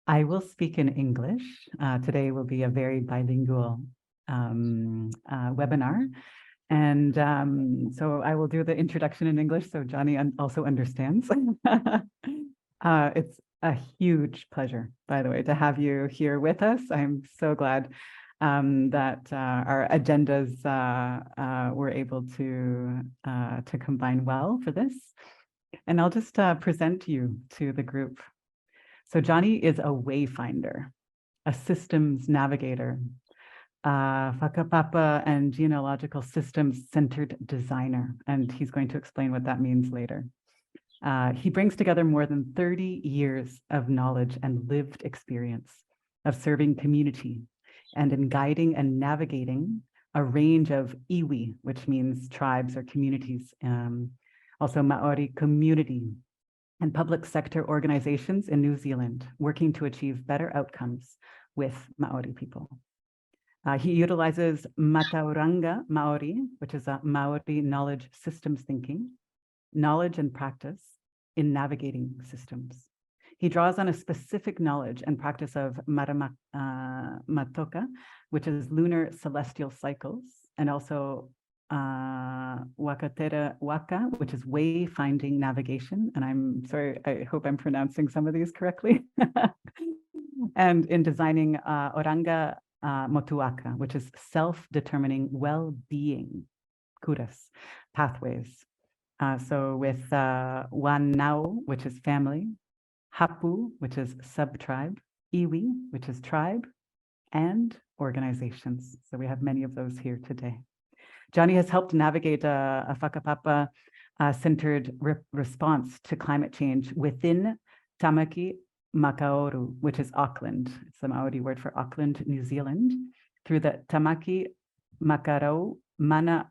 I will speak in English. Today will be a very bilingual webinar. And so I will do the introduction in English so Johnny also understands. It's a huge pleasure, by the way, to have you here with us. I'm so glad that our agendas were able to combine well for this. And I'll just present you to the group. So Johnny is a wayfinder, a systems navigator, whakapapa and genealogical systems-centered designer, and he's going to explain what that means later. He brings together more than 30 years of knowledge and lived experience of serving community and in guiding and navigating a range of iwi, which means tribes or communities, also Maori community, and public sector organizations in New Zealand, working to achieve better outcomes with Maori people. He utilizes Matauranga Maori, which is a Maori knowledge systems thinking, knowledge and practice in navigating systems. He draws on a specific knowledge and practice of Matoka, which is lunar celestial cycles, and also Wakatera Waka, which is wayfinding navigation. And I'm sorry, I hope I'm pronouncing some of these correctly. And in designing Oranga Motuaka, which is self-determining well-being, kuras, pathways. So with Wanau, which is family, Hapu, which is sub-tribe, Iwi, which is tribe, and organizations. So we have many of those here today. Johnny has helped navigate a whakapapa-centered response to climate change within Tāmaki Makaurau, which is Auckland. It's the Maori word for Auckland, New Zealand, through the Tāmaki Makaurau Mana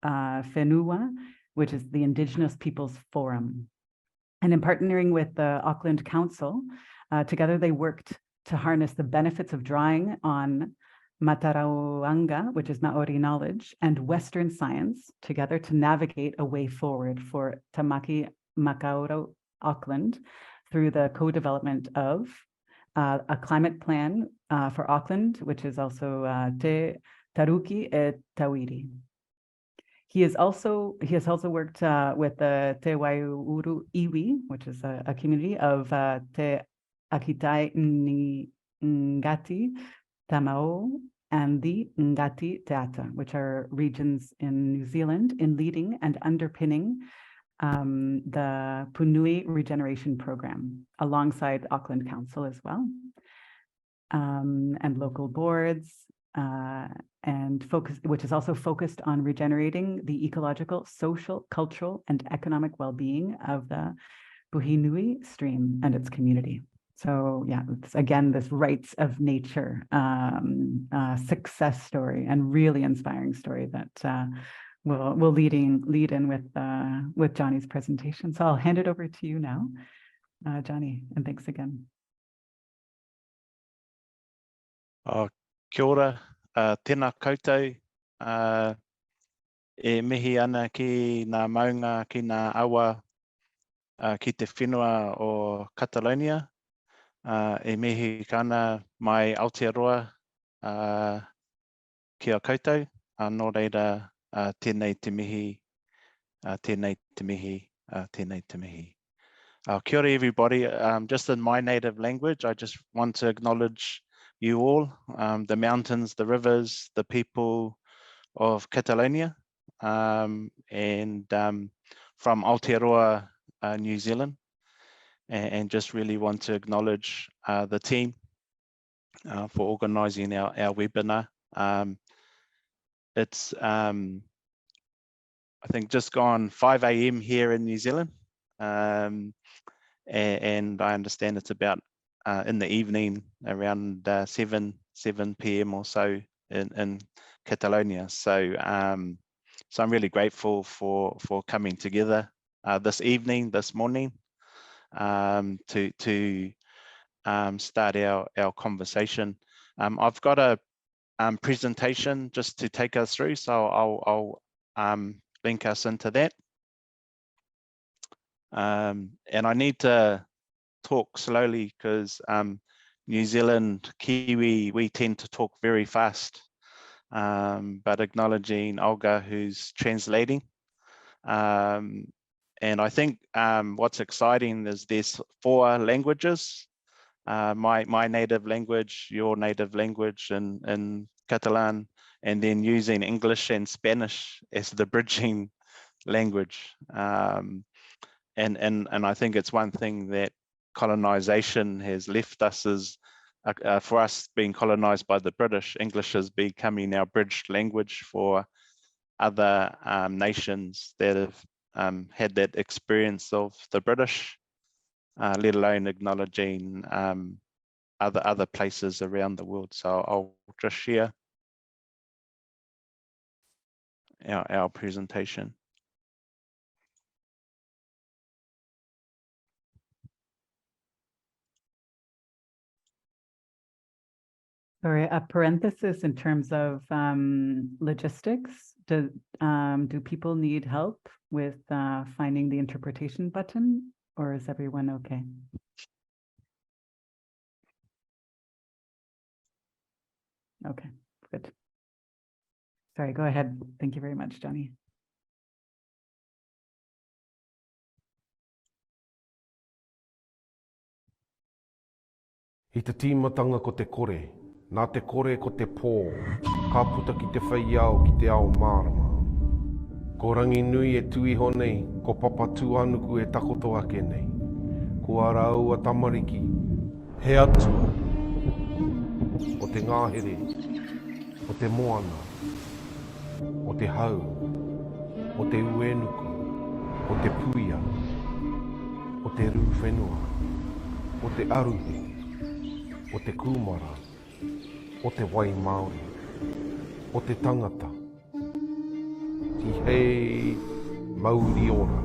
Whenua, which is the Indigenous Peoples Forum. And in partnering with the Auckland Council, together they worked to harness the benefits of drawing on Matarauanga, which is Maori knowledge, and Western science together to navigate a way forward for Tāmaki Makaurau Auckland through the co-development of a climate plan for Auckland, which is also Te Taruki e Tawiri. He has also worked with the Te Waiuru Iwi, which is a community of Te Akitai Ngati Tamao and the Ngati Teata, which are regions in New Zealand, in leading and underpinning the Punui Regeneration Program, alongside Auckland Council as well, and local boards, which is also focused on regenerating the ecological, social, cultural, and economic well-being of the Puhinui stream and its community. So yeah, it's, again, this rights of nature success story and really inspiring story that we'll lead in with Johnny's presentation. So I'll hand it over to you now, Johnny, and thanks again. Kia ora, tēnā koutou, e mihi ana ki ngā maunga, ki ngā awa, ki te whenua o Catalonia, e mihi kana mai Aotearoa kia koutou, nō reira tēnei te mihi, tēnei te mihi, tēnei te mihi. Kia ora everybody, just in my native language, I just want to acknowledge you all, the mountains, the rivers, the people of Catalonia, and from Aotearoa, New Zealand, and just really want to acknowledge the team for organising our webinar. It's I think just gone 5 AM here in New Zealand, and I understand it's about in the evening around 7 PM or so in Catalonia. So so I'm really grateful for coming together this evening, this morning, to start our conversation. I've got a presentation just to take us through, so I'll link us into that. And I need to talk slowly because New Zealand, Kiwi, we tend to talk very fast, but acknowledging Olga who's translating. And I think what's exciting is there's 4 languages, my native language, your native language in Catalan, and then using English and Spanish as the bridging language. And I think it's one thing that colonization has left us is for us being colonized by the British, English is becoming our bridged language for other nations that have had that experience of the British, let alone acknowledging other places around the world. So I'll just share our presentation. Sorry, a parenthesis in terms of logistics. Do people need help with finding the interpretation button, or is everyone okay? Okay, good. Sorry, go ahead. Thank you very much, Johnny. I te tīmatanga ko te kore, nā te kore ko te pō, ka puta ki te whaiao ki te ao mārama. Ko rangi nui e tui honei, ko papa tūanuku e takoto ake nei. Ko ara au a tamariki, he atua. O te ngāhere, o te moana, o te hau, o te uenuku, o te puia, o te rūwhenua, o te aruhi, o te kūmara, o te wai Māori, o te tangata. Ki hei mauri ora.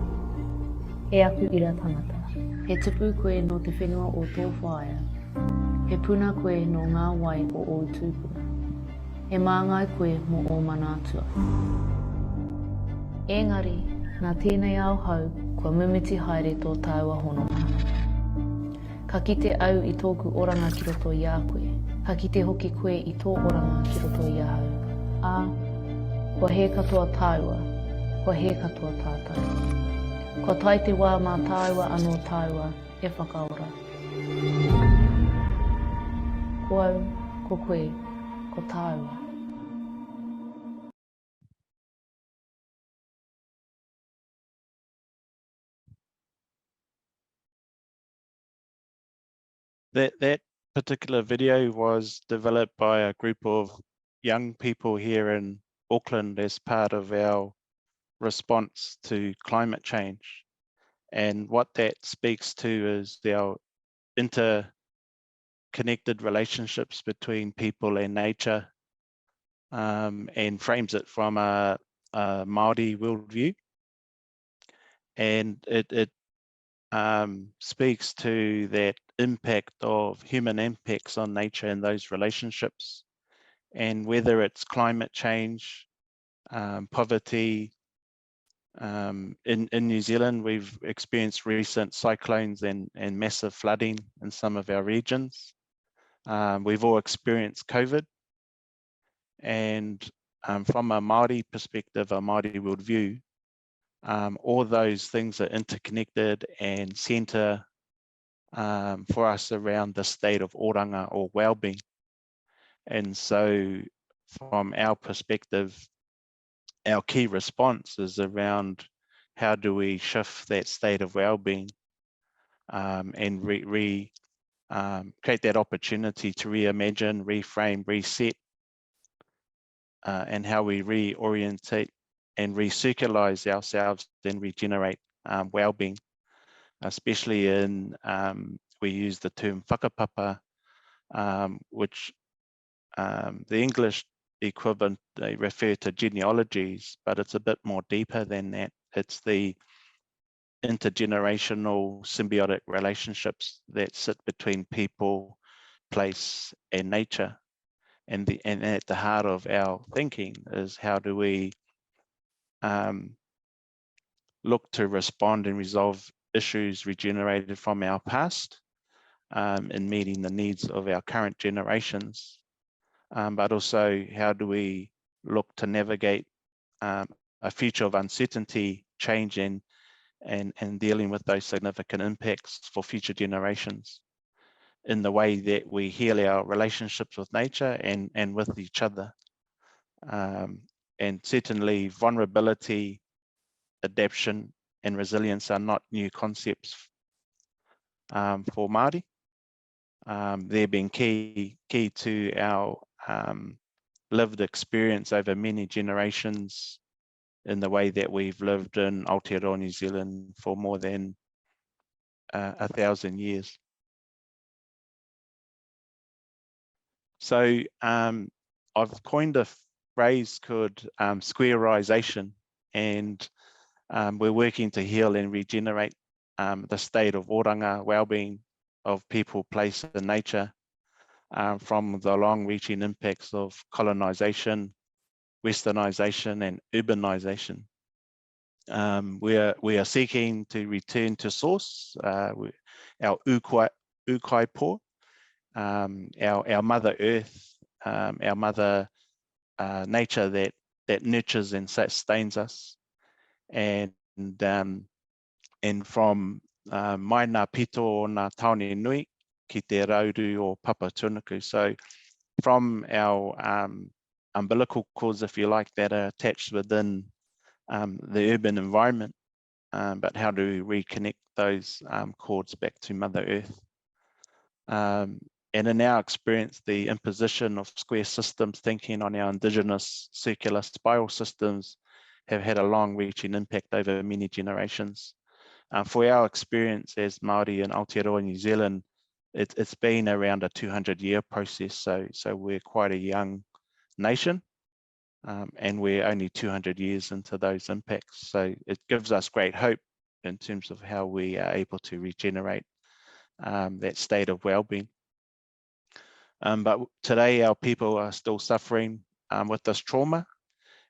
He aku ira tangata. He tupu koe no te whenua o tō whaia. He puna koe no ngā wai o o tūpuna. He māngai koe mo o manatua. Engari, nā tēnei au hau, kua mimiti haere tō tāua hono mana. Ka kite au i tōku oranga ki roto i a koe. Ka kite hoki koe i tō oranga ki roto i a hau. Ā, kua he katoa tāua, kua he katoa tātai. Kua tai te wā mā tāua anō tāua e whakaora. Ko au, ko koe, ko tāua. That particular video was developed by a group of young people here in Auckland as part of our response to climate change. And what that speaks to is our interconnected relationships between people and nature, and frames it from a Māori worldview. And it speaks to that impact of human impacts on nature and those relationships, and whether it's climate change, poverty. In New Zealand, we've experienced recent cyclones and massive flooding in some of our regions. We've all experienced COVID, and from a Māori perspective, a Māori worldview, all those things are interconnected and centre for us around the state of oranga or well-being. And so from our perspective, our key response is around how do we shift that state of well-being and create that opportunity to reimagine, reframe, reset, and how we reorientate and recircularize ourselves and regenerate well-being, especially in, we use the term whakapapa, which the English equivalent, they refer to genealogies, but it's a bit more deeper than that. It's the intergenerational symbiotic relationships that sit between people, place, and nature. And at the heart of our thinking is how do we look to respond and resolve issues regenerated from our past, in meeting the needs of our current generations, but also how do we look to navigate a future of uncertainty, change, and dealing with those significant impacts for future generations in the way that we heal our relationships with nature and with each other. And certainly vulnerability, adaptation, and resilience are not new concepts for Māori. They've been key to our lived experience over many generations in the way that we've lived in Aotearoa, New Zealand for more than 1,000 years. So I've coined a phrase called squareization, and we're working to heal and regenerate the state of oranga, well-being of people, place, and nature from the long-reaching impacts of colonization, westernization, and urbanization. We are seeking to return to source, our ukaipo, our mother earth, our mother nature that nurtures and sustains us, and from mai ngā pito o ngā taone nui ki te rauru o papa tunuku. So from our umbilical cords, if you like, that are attached within the urban environment, but how do we reconnect those cords back to Mother Earth? And in our experience, the imposition of square systems thinking on our indigenous circular spiral systems have had a long-reaching impact over many generations. For our experience as Māori in Aotearoa, New Zealand, it's been around a 200-year process, so we're quite a young nation, and we're only 200 years into those impacts. So it gives us great hope in terms of how we are able to regenerate that state of well-being. But today our people are still suffering with this trauma,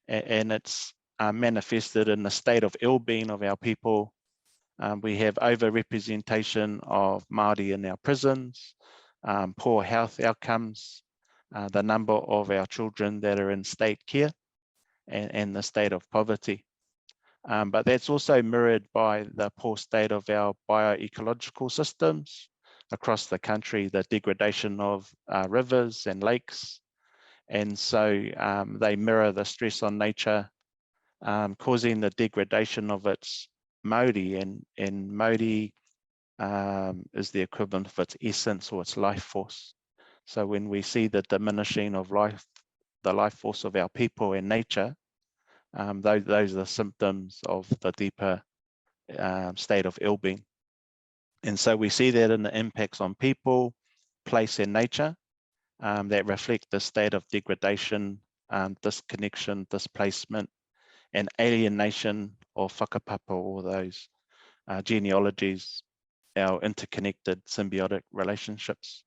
and it's manifested in the state of ill-being of our people. We have over-representation of Māori in our prisons, poor health outcomes, the number of our children that are in state care, and the state of poverty. But that's also mirrored by the poor state of our bioecological systems across the country, the degradation of rivers and lakes. And so they mirror the stress on nature, causing the degradation of its Māori, and Māori is the equivalent of its essence or its life force. So when we see the diminishing of life, the life force of our people and nature, those are the symptoms of the deeper state of ill-being. And so we see that in the impacts on people, place, and nature that reflect the state of degradation, disconnection, displacement, and alienation or whakapapa, or those genealogies, our interconnected symbiotic relationships.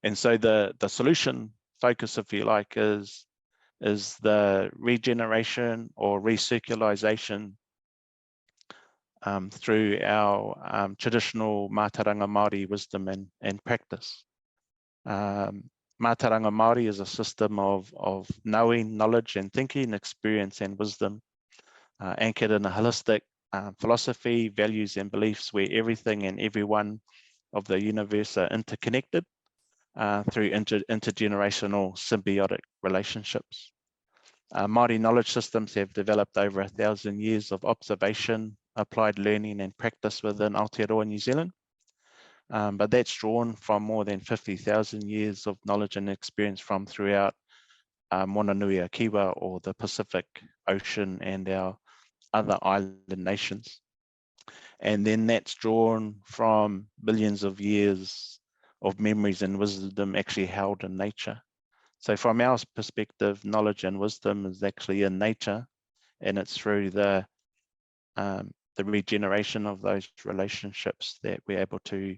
And so the solution focus, if you like, is the regeneration or recircularization through our traditional mātauranga Māori wisdom and practice. Mātauranga Māori is a system of knowing, knowledge, and thinking, experience, and wisdom, anchored in a holistic philosophy, values, and beliefs where everything and everyone of the universe are interconnected through intergenerational symbiotic relationships. Māori knowledge systems have developed over 1,000 years of observation, applied learning, and practice within Aotearoa, New Zealand. But that's drawn from more than 50,000 years of knowledge and experience from throughout Mononui Kiwa, or the Pacific Ocean, and our other island nations. And then that's drawn from billions of years of memories and wisdom actually held in nature. So from our perspective, knowledge and wisdom is actually in nature, and it's through the regeneration of those relationships that we're able to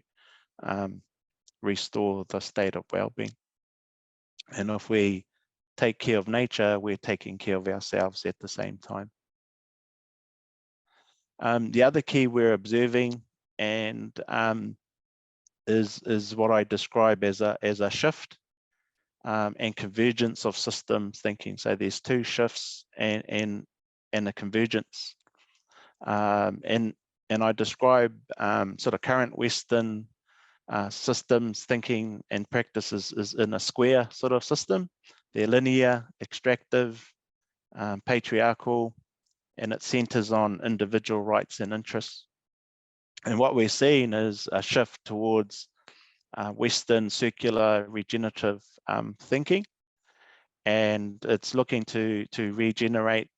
restore the state of well-being. And if we take care of nature, we're taking care of ourselves at the same time. The other key we're observing and is what I describe as a shift and convergence of systems thinking. So there's two shifts and a convergence. And I describe sort of current Western systems thinking and practices is in a square sort of system. They're linear, extractive, patriarchal, and it centers on individual rights and interests. And what we're seeing is a shift towards Western circular regenerative thinking, and it's looking to regenerate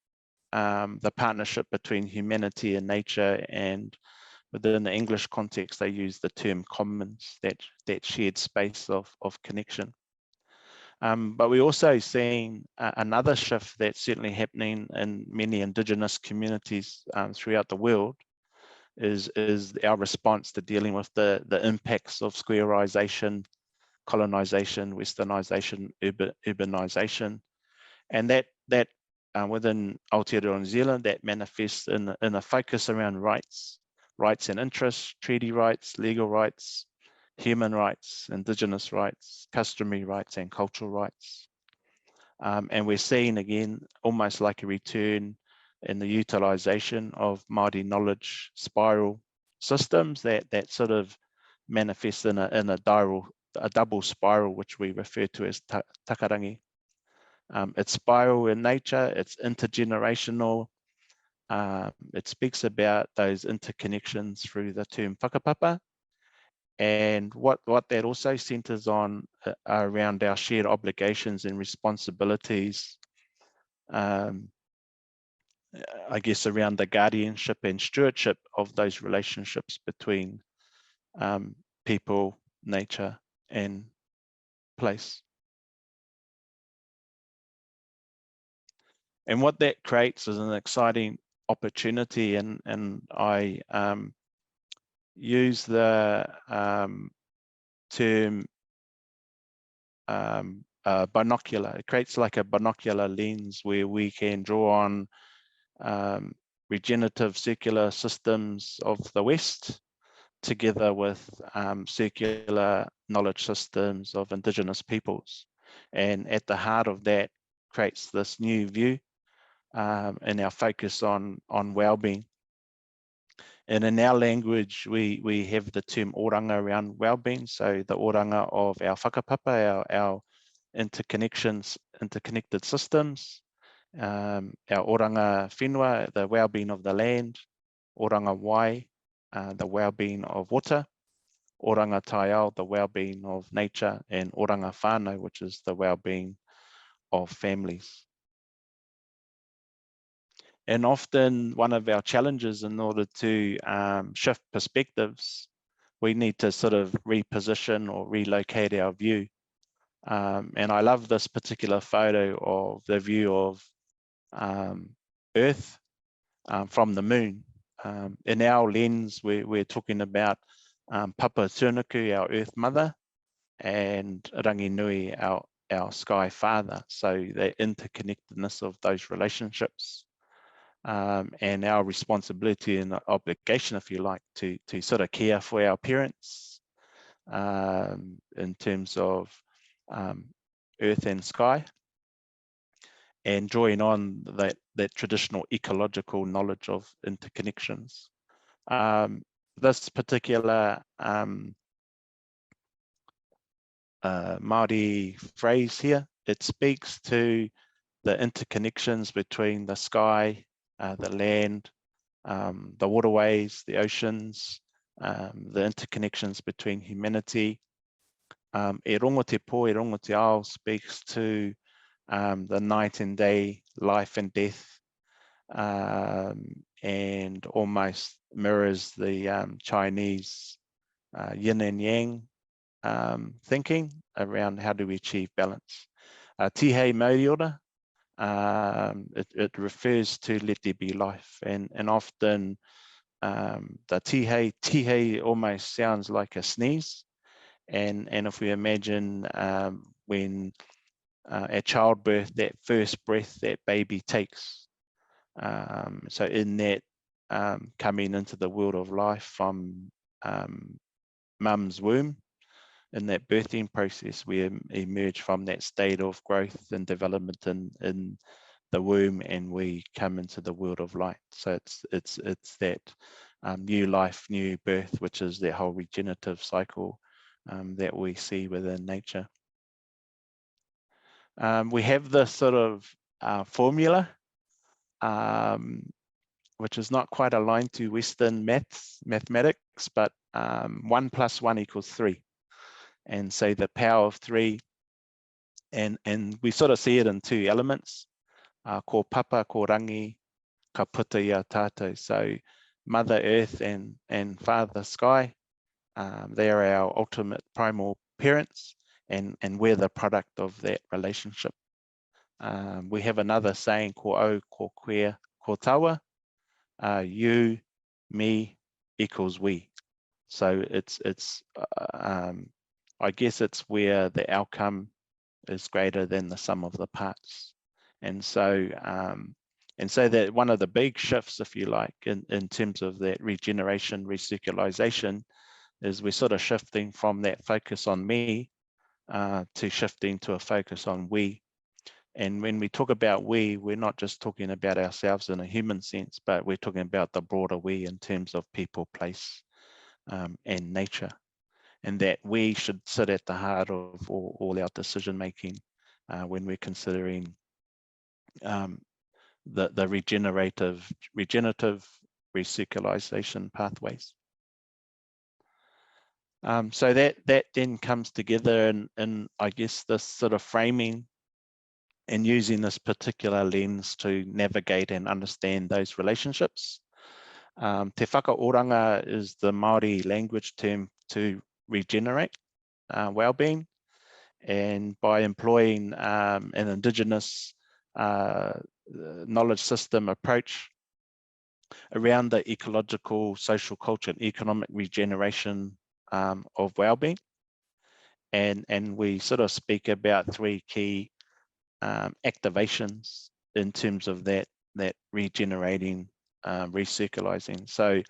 the partnership between humanity and nature. And within the English context, they use the term commons, that shared space of connection. But we're also seeing another shift that's certainly happening in many indigenous communities throughout the world, is our response to dealing with the impacts of squareization, colonization, westernization, urbanization, and that within Aotearoa New Zealand, that manifests in a focus around rights and interests, treaty rights, legal rights, human rights, indigenous rights, customary rights, and cultural rights. And we're seeing again almost like a return in the utilization of Māori knowledge spiral systems that sort of manifest in a double spiral, which we refer to as takarangi. It's spiral in nature, it's intergenerational. It speaks about those interconnections through the term whakapapa. And what that also centers on are around our shared obligations and responsibilities, I guess around the guardianship and stewardship of those relationships between people, nature, and place. And what that creates is an exciting opportunity, and I use the term binocular. It creates like a binocular lens where we can draw on regenerative circular systems of the West together with circular knowledge systems of indigenous peoples. And at the heart of that creates this new view in our focus on well-being. And in our language, we have the term oranga around well-being. So the oranga of our whakapapa, our interconnected systems, our oranga whenua, the well-being of the land, oranga wai, the well-being of water, oranga taiao, the well-being of nature, and oranga whānau, which is the well-being of families. And often one of our challenges in order to shift perspectives, we need to sort of reposition or relocate our view. And I love this particular photo of the view of Earth from the moon. In our lens, we're talking about Papa Tunuku, our Earth Mother, and Rangi Nui, our Sky Father. So the interconnectedness of those relationships. And our responsibility and obligation, if you like, to sort of care for our parents in terms of earth and sky, and drawing on that traditional ecological knowledge of interconnections. This particular Māori phrase here, it speaks to the interconnections between the sky, the land, the waterways, the oceans, the interconnections between humanity. E rongo te po, e rongo te ao speaks to the night and day, life and death, and almost mirrors the Chinese yin and yang thinking around how do we achieve balance. Tihei mauriora, it refers to let there be life, and often the tihei almost sounds like a sneeze, and if we imagine when at childbirth, that first breath that baby takes. So in that coming into the world of life from mum's womb, in that birthing process, we emerge from that state of growth and development in the womb, and we come into the world of light. So it's that new life, new birth, which is that whole regenerative cycle that we see within nature. We have this sort of formula, which is not quite aligned to Western mathematics, but 1 + 1 = 3. And so the power of 3, and we sort of see it in 2 elements, ko papa, ko rangi, ka puta ia tātou. So Mother Earth and Father Sky, they are our ultimate primal parents, and we're the product of that relationship. We have another saying, ko au, ko koe, ko tawa, you, me equals we. So it's I guess it's where the outcome is greater than the sum of the parts. And so that one of the big shifts, if you like, in terms of that regeneration, recirculation, is we're sort of shifting from that focus on me to shifting to a focus on we. And when we talk about we, we're not just talking about ourselves in a human sense, but we're talking about the broader we in terms of people, place, and nature. And that we should sit at the heart of all our decision making when we're considering the regenerative recirculation pathways. So that then comes together in I guess this sort of framing and using this particular lens to navigate and understand those relationships. Te whakaoranga is the Māori language term to regenerate well-being, and by employing an indigenous knowledge system approach around the ecological, social, culture, and economic regeneration of well-being, and we sort of speak about 3 key activations in terms of that regenerating, recirculating. So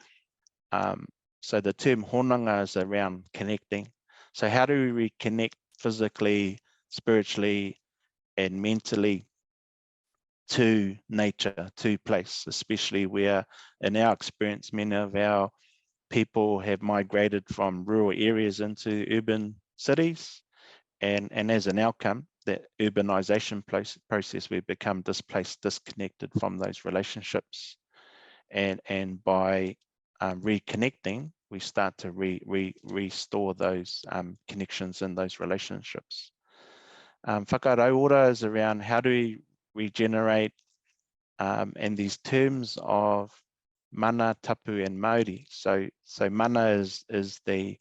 so the term honanga is around connecting. So how do we reconnect physically, spiritually, and mentally to nature, to place, especially where in our experience many of our people have migrated from rural areas into urban cities, and as an outcome, that urbanization process, we become displaced, disconnected from those relationships, and by reconnecting, we start to restore those connections and those relationships. Whakarauora is around how do we regenerate, and these terms of mana, tapu, and Māori. So mana is the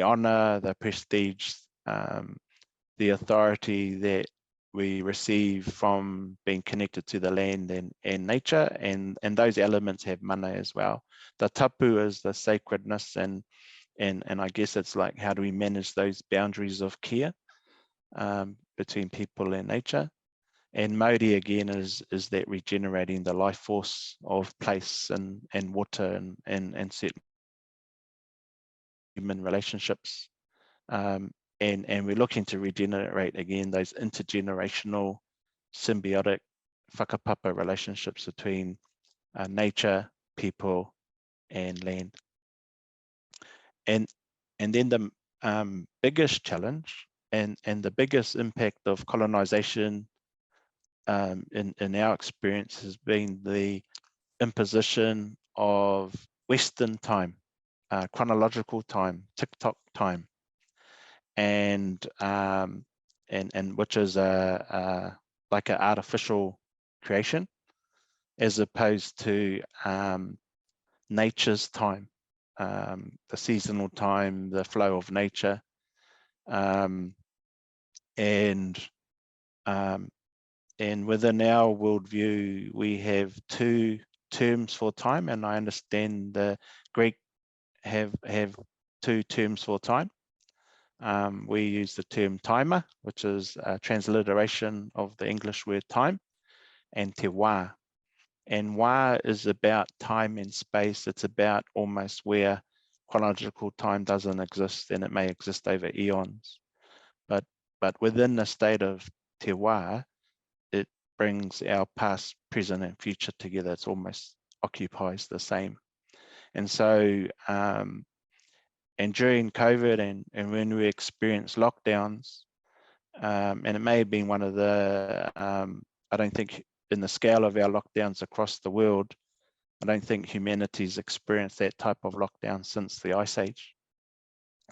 honor, the prestige, the authority that we receive from being connected to the land and nature, and those elements have mana as well. The tapu is the sacredness, and I guess it's like, how do we manage those boundaries of care between people and nature? And Māori again is that regenerating the life force of place and water and certain human relationships. And we're looking to regenerate again those intergenerational, symbiotic whakapapa relationships between nature, people, and land. And then the biggest challenge and the biggest impact of colonization in our experience has been the imposition of Western time, chronological time, tick-tock time, and which is like an artificial creation, as opposed to nature's time, the seasonal time, the flow of nature, and within our worldview, we have 2 terms for time, and I understand the Greek have 2 terms for time. we use the term taima, which is a transliteration of the English word time, and te wā. And wā is about time and space. It's about almost where chronological time doesn't exist, and it may exist over eons. But within the state of te wā, it brings our past, present, and future together. It's almost occupies the same. And so, and during COVID and when we experienced lockdowns, and it may have been one of the, I don't think in the scale of our lockdowns across the world, I don't think humanity's experienced that type of lockdown since the Ice Age.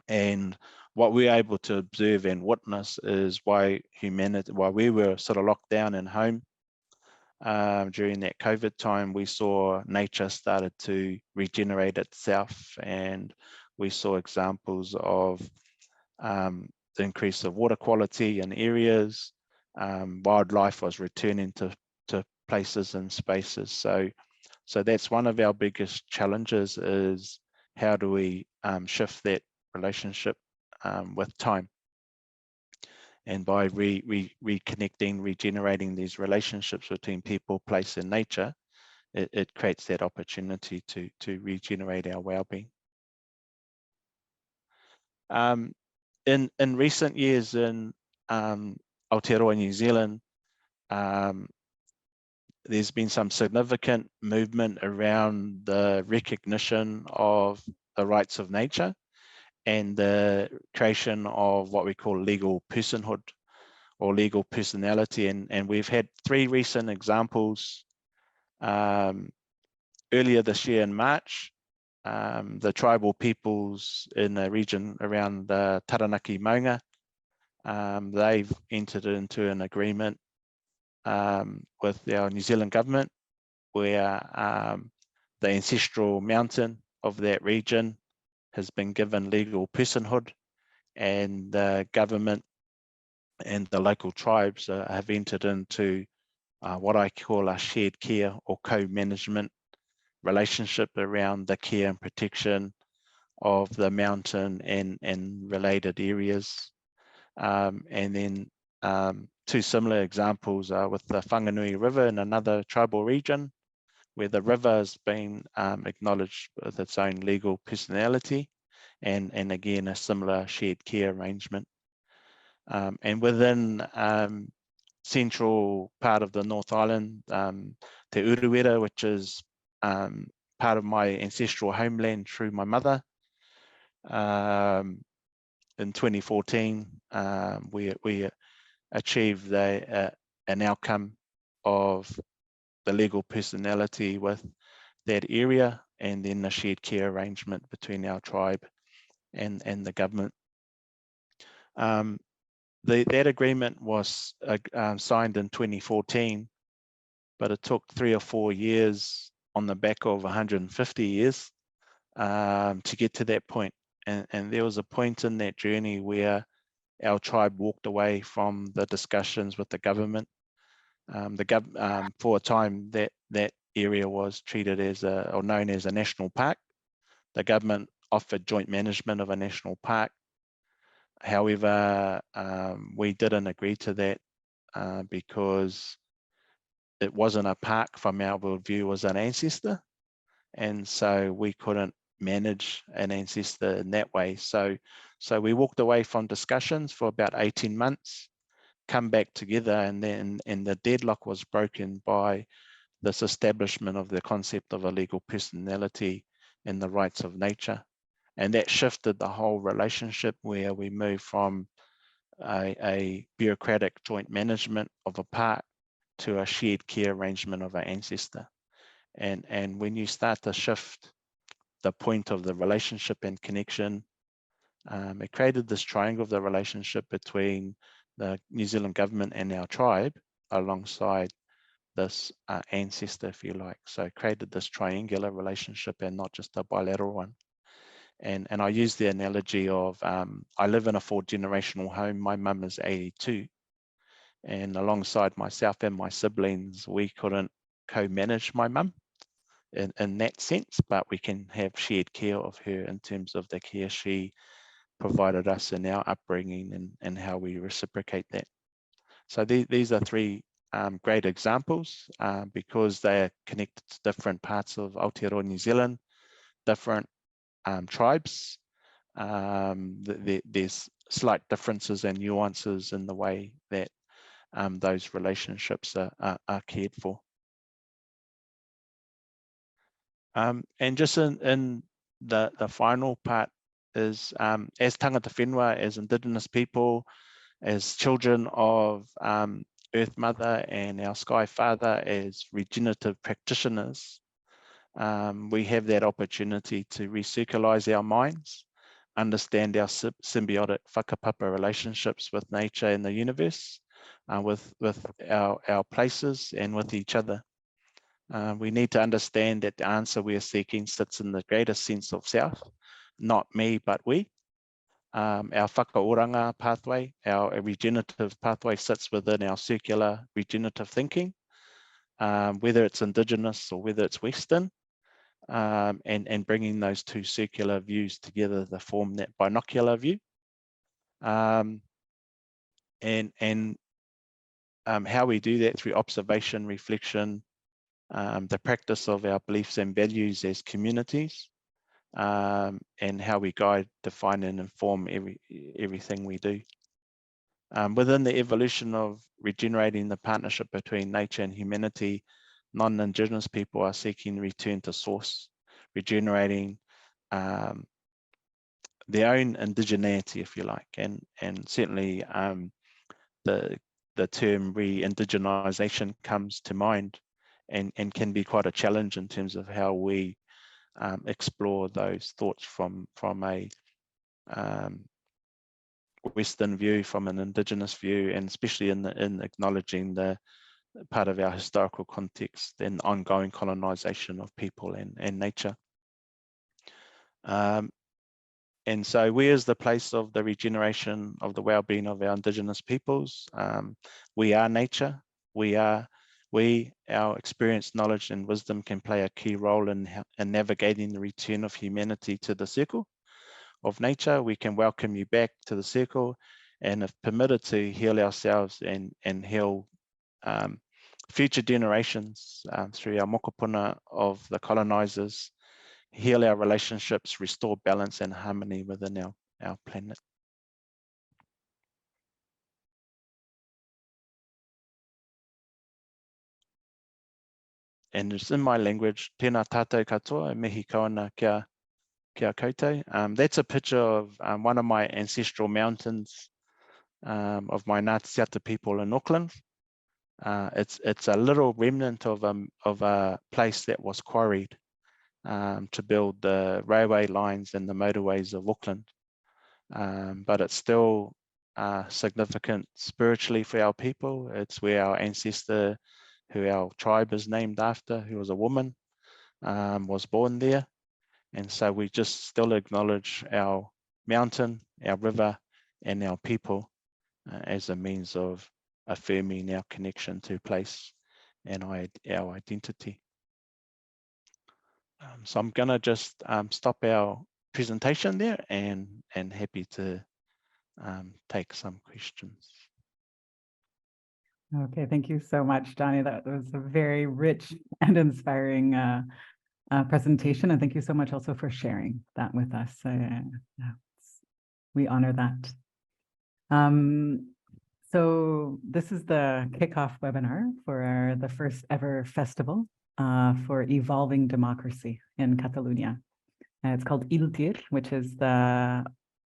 And what we're able to observe and witness is why we were sort of locked down in home during that COVID time, we saw nature started to regenerate itself, and we saw examples of the increase of water quality in areas. Wildlife was returning to places and spaces. So that's one of our biggest challenges, is how do we shift that relationship with time? And by reconnecting, regenerating these relationships between people, place, and nature, it creates that opportunity to regenerate our well-being. In recent years in Aotearoa, New Zealand, there's been some significant movement around the recognition of the rights of nature and the creation of what we call legal personhood or legal personality. And we've had 3 recent examples. Earlier this year in March, the tribal peoples in the region around the Taranaki Maunga, they've entered into an agreement with our New Zealand government, where the ancestral mountain of that region has been given legal personhood, and the government and the local tribes have entered into what I call a shared care or co-management relationship around the care and protection of the mountain and related areas. And then 2 similar examples are with the Wanganui River in another tribal region, where the river has been acknowledged with its own legal personality, and again a similar shared care arrangement. And within central part of the North Island, Te Urewera, which is part of my ancestral homeland through my mother, in 2014 we achieved an outcome of the legal personality with that area, and then the shared care arrangement between our tribe and the government. That agreement was signed in 2014, but it took 3 or 4 years on the back of 150 years to get to that point. And there was a point in that journey where our tribe walked away from the discussions with the government. For a time, that area was treated as or known as a national park. The government offered joint management of a national park. However, we didn't agree to that because it wasn't a park from our worldview, it was an ancestor. And so we couldn't manage an ancestor in that way. So we walked away from discussions for about 18 months, come back together, and the deadlock was broken by this establishment of the concept of a legal personality and the rights of nature. And that shifted the whole relationship, where we moved from a bureaucratic joint management of a park to a shared care arrangement of our ancestor. And when you start to shift the point of the relationship and connection, it created this triangle of the relationship between the New Zealand government and our tribe alongside this ancestor, if you like. So it created this triangular relationship and not just a bilateral one. And I use the analogy of, I live in a 4-generational home. My mum is 82. And alongside myself and my siblings, we couldn't co-manage my mum in that sense, but we can have shared care of her in terms of the care she provided us in our upbringing and how we reciprocate that. So these are three great examples because they are connected to different parts of Aotearoa New Zealand, different tribes. There's slight differences and nuances in the way that those relationships are cared for. And just in the final part is as tangata whenua, as Indigenous people, as children of Earth Mother and our Sky Father, as regenerative practitioners, we have that opportunity to recircularize our minds, understand our symbiotic whakapapa relationships with nature and the universe, with our places and with each other. We need to understand that the answer we are seeking sits in the greatest sense of self, not me, but we. Our whakaoranga pathway, our regenerative pathway sits within our circular regenerative thinking, whether it's Indigenous or whether it's Western, and bringing those two circular views together to form that binocular view. And how we do that through observation, reflection, the practice of our beliefs and values as communities, and how we guide, define and inform everything we do. Within the evolution of regenerating the partnership between nature and humanity, non-Indigenous people are seeking return to source, regenerating their own indigeneity, if you like, and certainly the term re-indigenization comes to mind and can be quite a challenge in terms of how we explore those thoughts from a Western view, from an Indigenous view, and especially in acknowledging the part of our historical context and ongoing colonization of people and nature. And so where's the place of the regeneration of the well-being of our Indigenous peoples? We are nature. Our experience, knowledge and wisdom can play a key role in navigating the return of humanity to the circle of nature. We can welcome you back to the circle, and if permitted, to heal ourselves and heal future generations through our mokopuna of the colonizers, heal our relationships, restore balance and harmony within our planet. And it's in my language, tēnā tātou katoa, mihi kawana kia koutou. That's a picture of one of my ancestral mountains of my Ngāti Siata people in Auckland. It's a little remnant of a place that was quarried to build the railway lines and the motorways of Auckland. But it's still significant spiritually for our people. It's where our ancestor, who our tribe is named after, who was a woman, was born there. And so we just still acknowledge our mountain, our river, and our people as a means of affirming our connection to place and our identity. So I'm gonna just stop our presentation there and happy to take some questions. Okay, thank you so much, Johnny. That was a very rich and inspiring presentation, and thank you so much also for sharing that with us. We honor that. So this is the kickoff webinar for the first ever festival for evolving democracy in Catalonia. It's called iltir, which is the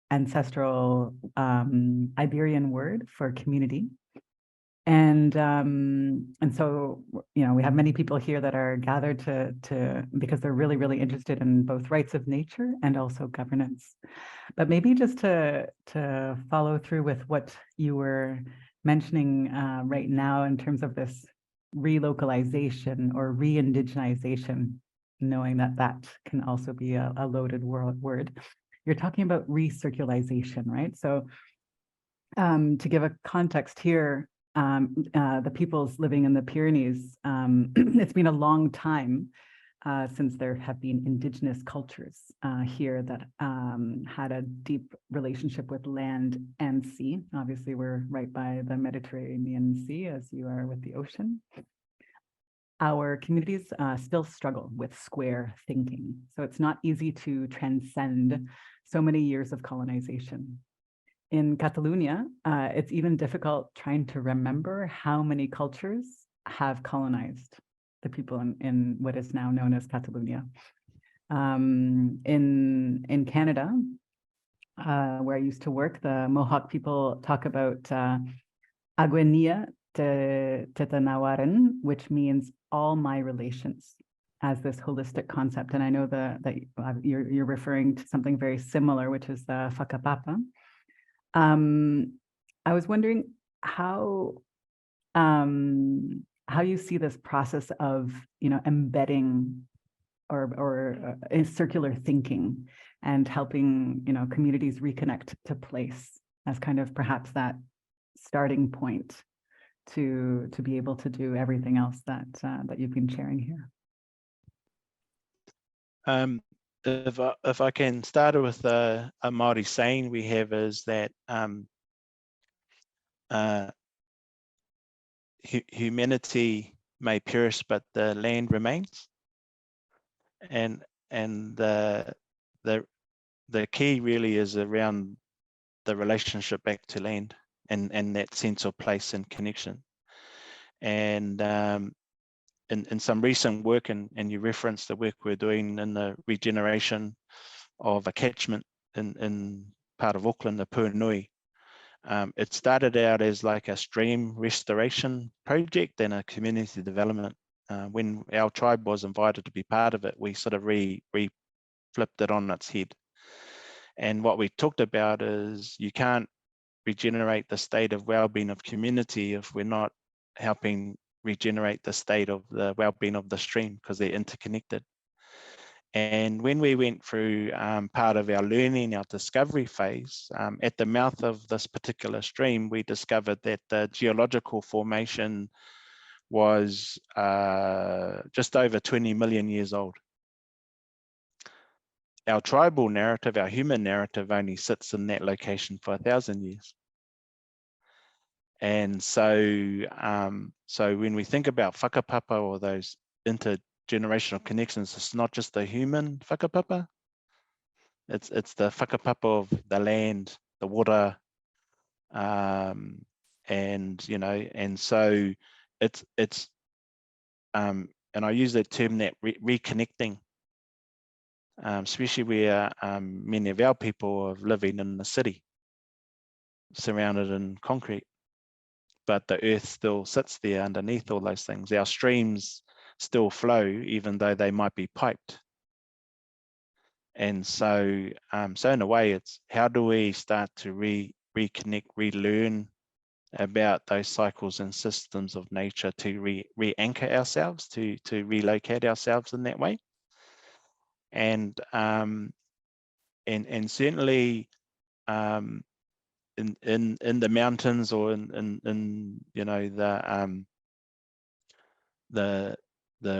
ancestral Iberian word for community. And so, you know, we have many people here that are gathered because they're really, really interested in both rights of nature and also governance. But maybe just to follow through with what you were mentioning right now in terms of this relocalization or re-indigenization, knowing that that can also be a loaded word. You're talking about recirculization, right? So to give a context here, the peoples living in the Pyrenees, it's been a long time since there have been indigenous cultures here that had a deep relationship with land and sea. Obviously, we're right by the Mediterranean Sea, as you are with the ocean. Our communities still struggle with square thinking. So it's not easy to transcend so many years of colonization. In Catalonia, it's even difficult trying to remember how many cultures have colonized the people in what is now known as Catalonia. In Canada, where I used to work, the Mohawk people talk about Agwenia Te Urewera, which means all my relations, as this holistic concept. And I know that you're referring to something very similar, which is the whakapapa. I was wondering how you see this process of, embedding or circular thinking and helping, communities reconnect to place as kind of perhaps that starting point to be able to do everything else that you've been sharing here. If I can start with a Māori saying we have is that humanity may perish, but the land remains. And the key really is around the relationship back to land and that sense of place and connection. And in some recent work, and you referenced the work we're doing in the regeneration of a catchment in part of Auckland, the Puanui. It started out as like a stream restoration project and a community development. When our tribe was invited to be part of it, we sort of flipped it on its head. And what we talked about is you can't regenerate the state of well-being of community if we're not helping regenerate the state of the well-being of the stream, because they're interconnected. And when we went through part of our learning, our discovery phase, at the mouth of this particular stream, we discovered that the geological formation was just over 20 million years old. Our tribal narrative, our human narrative, only sits in that location for 1,000 years. And so, so when we think about whakapapa or those intergenerational connections, it's not just the human whakapapa, it's the whakapapa of the land, the water, and and so it's and I use that term, that reconnecting, especially where many of our people are living in the city, surrounded in concrete. But the earth still sits there underneath all those things. Our streams still flow, even though they might be piped. And so, so in a way, it's how do we start to reconnect, relearn about those cycles and systems of nature to re-anchor ourselves, to relocate ourselves in that way. And certainly, in the mountains or in the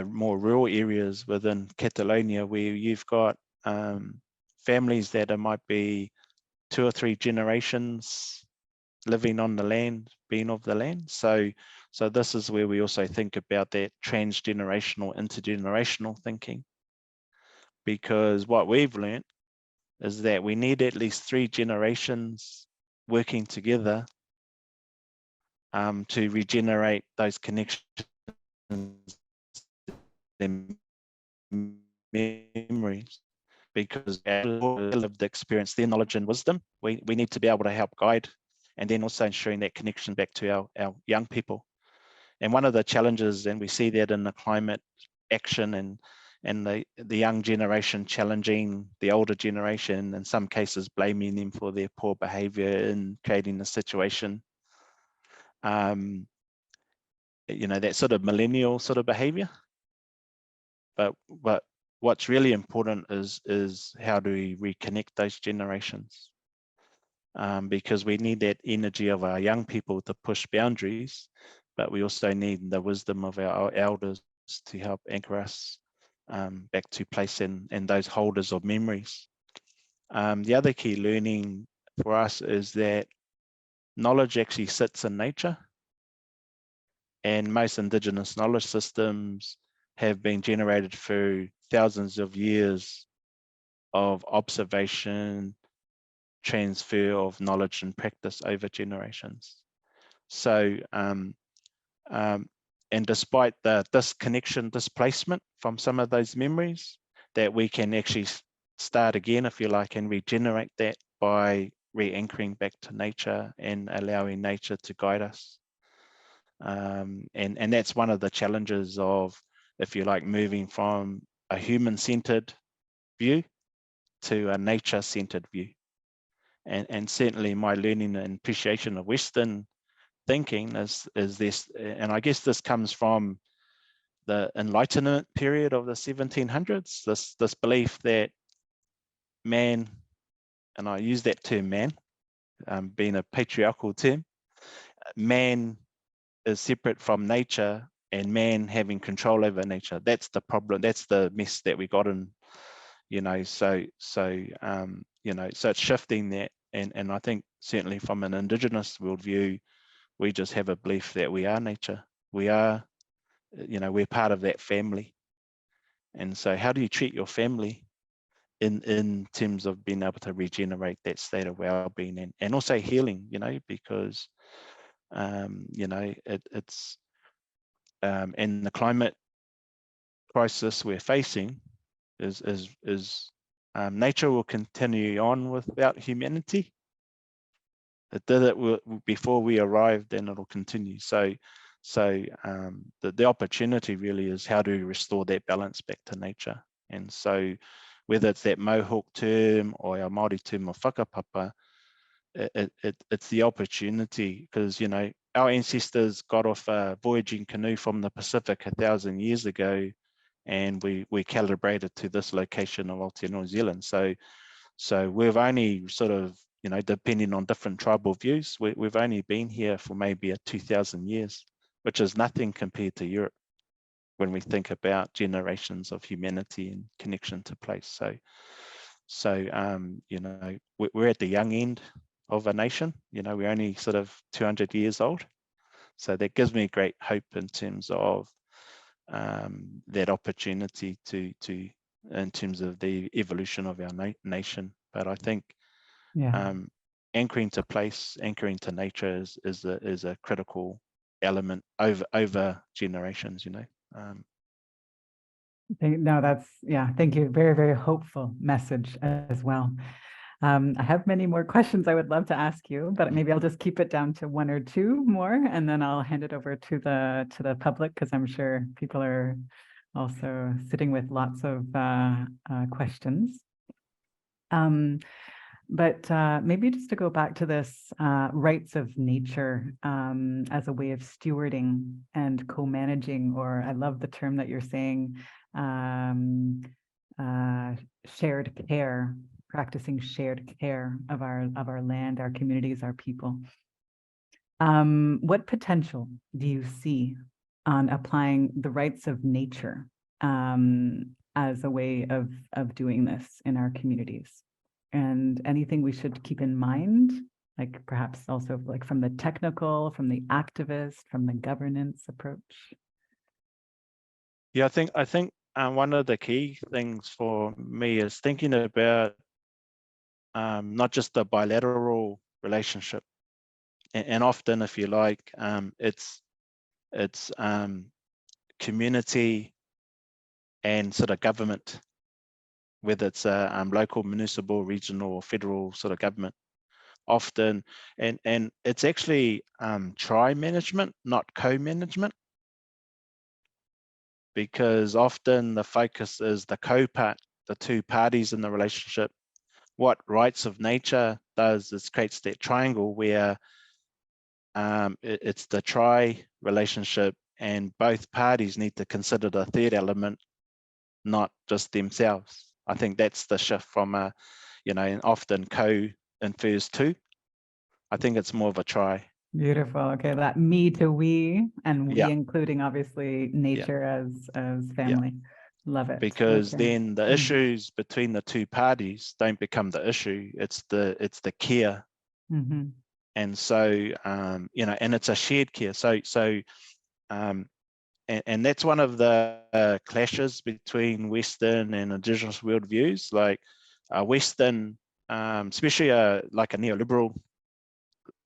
more rural areas within Catalonia, where you've got families that might be 2 or 3 generations living on the land, being of the land. So this is where we also think about that transgenerational, intergenerational thinking, because what we've learned is that we need at least 3 generations working together to regenerate those connections and memories, because our lived experience, their knowledge and wisdom, we need to be able to help guide, and then also ensuring that connection back to our young people. And one of the challenges, and we see that in the climate action and the young generation challenging the older generation, in some cases blaming them for their poor behavior in creating the situation. That sort of millennial sort of behavior. But what's really important is how do we reconnect those generations? Because we need that energy of our young people to push boundaries, but we also need the wisdom of our elders to help anchor us back to place and those holders of memories. The other key learning for us is that knowledge actually sits in nature, and most Indigenous knowledge systems have been generated through thousands of years of observation, transfer of knowledge and practice over generations. So, and despite the disconnection, displacement from some of those memories, that we can actually start again, if you like, and regenerate that by re-anchoring back to nature and allowing nature to guide us. And that's one of the challenges of, if you like, moving from a human-centered view to a nature-centered view. And certainly my learning and appreciation of Western thinking is this, and I guess this comes from the Enlightenment period of the 1700s, this belief that man, and I use that term man, being a patriarchal term, man is separate from nature and man having control over nature. That's the problem. That's the mess that we got in, you know, so it's shifting that. And I think certainly from an Indigenous worldview, we just have a belief that we are nature. We are, you know, we're part of that family. And so how do you treat your family in terms of being able to regenerate that state of well-being and also healing, you know, because, you know, it's, and the climate crisis we're facing is nature will continue on without humanity. It did it before we arrived, and it'll continue. So the opportunity really is how do we restore that balance back to nature. And so whether it's that Mohawk term or our Māori term of whakapapa, it's the opportunity, because, you know, our ancestors got off a voyaging canoe from the Pacific 1,000 years ago, and we calibrated to this location of Aotearoa, New Zealand. So we've only sort of, you know, depending on different tribal views, we've only been here for maybe 2,000 years, which is nothing compared to Europe when we think about generations of humanity and connection to place. So you know, we're at the young end of a nation. You know, we're only sort of 200 years old. So that gives me great hope in terms of that opportunity to in terms of the evolution of our nation. But I think anchoring to place, anchoring to nature is a critical element over generations, you know. No, that's, yeah, thank you. Very, very hopeful message as well. I have many more questions I would love to ask you, but maybe I'll just keep it down to one or two more, and then I'll hand it over to the public, because I'm sure people are also sitting with lots of questions. But maybe just to go back to this rights of nature as a way of stewarding and co-managing, or I love the term that you're saying, shared care, practicing shared care of our land, our communities, our people. What potential do you see on applying the rights of nature as a way of doing this in our communities? And anything we should keep in mind, like perhaps also like from the technical, from the activist, from the governance approach? Yeah, I think one of the key things for me is thinking about not just the bilateral relationship, and often, if you like, it's community and sort of government, whether it's a local, municipal, regional, or federal sort of government, often, and it's actually tri-management, not co-management, because often the focus is the co-part, the two parties in the relationship. What rights of nature does is creates that triangle where it's the tri relationship, and both parties need to consider the third element, not just themselves. I think that's the shift from a, you know, and often co infers to. I think it's more of a tri. Beautiful. Okay, that me to we, and we Yeah. including obviously nature as family. Love it. Because Okay. then the issues between the two parties don't become the issue. It's the care. And so, you know, and it's a shared care. And that's one of the clashes between Western and Indigenous worldviews. Like Western, especially like a neoliberal,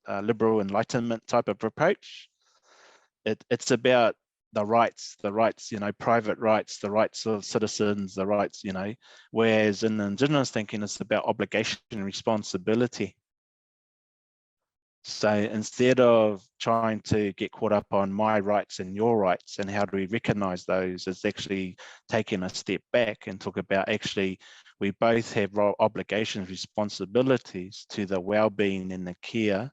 liberal Enlightenment type of approach, it's about the rights, you know, private rights, the rights of citizens, the rights, you know, whereas in Indigenous thinking, it's about obligation and responsibility. So instead of trying to get caught up on my rights and your rights and how do we recognize those, it's actually taking a step back and talk about actually we both have obligations, responsibilities to the well-being and the care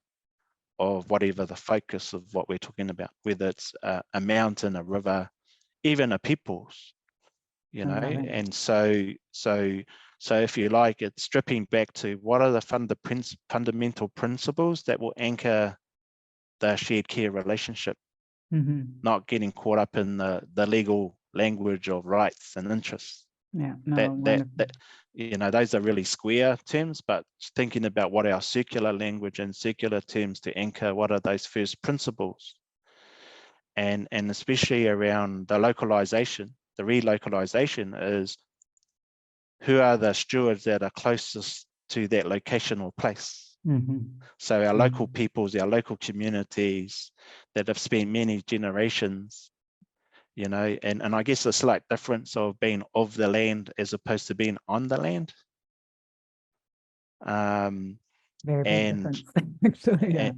of whatever the focus of what we're talking about, whether it's a mountain, a river, even a people's, you know. And so if you like, it's stripping back to what are the fundamental principles that will anchor the shared care relationship, not getting caught up in the legal language of rights and interests. Yeah, no, that you know, those are really square terms, but thinking about what our circular language and circular terms to anchor, what are those first principles, and especially around the localization, the relocalization is who are the stewards that are closest to that location or place. So our local peoples, our local communities that have spent many generations, you know, and I guess a slight difference of being of the land as opposed to being on the land. Very big difference, actually, yeah.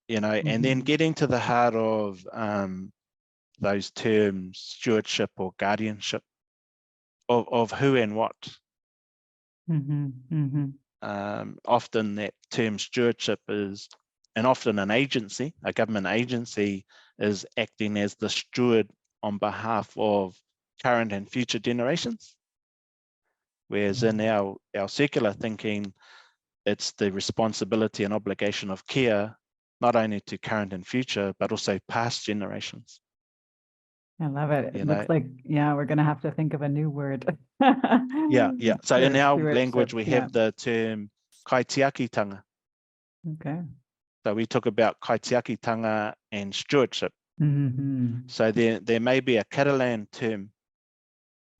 You know, and then getting to the heart of those terms, stewardship or guardianship, of who and what. Often that term stewardship is, and often an agency, a government agency, is acting as the steward on behalf of current and future generations. Whereas in our circular thinking, it's the responsibility and obligation of care, not only to current and future, but also past generations. I love it. It looks like, yeah, we're going to have to think of a new word. Yeah. So in our language, we have the term kaitiakitanga. Okay. So we talk about kaitiakitanga and stewardship. So there may be a Catalan term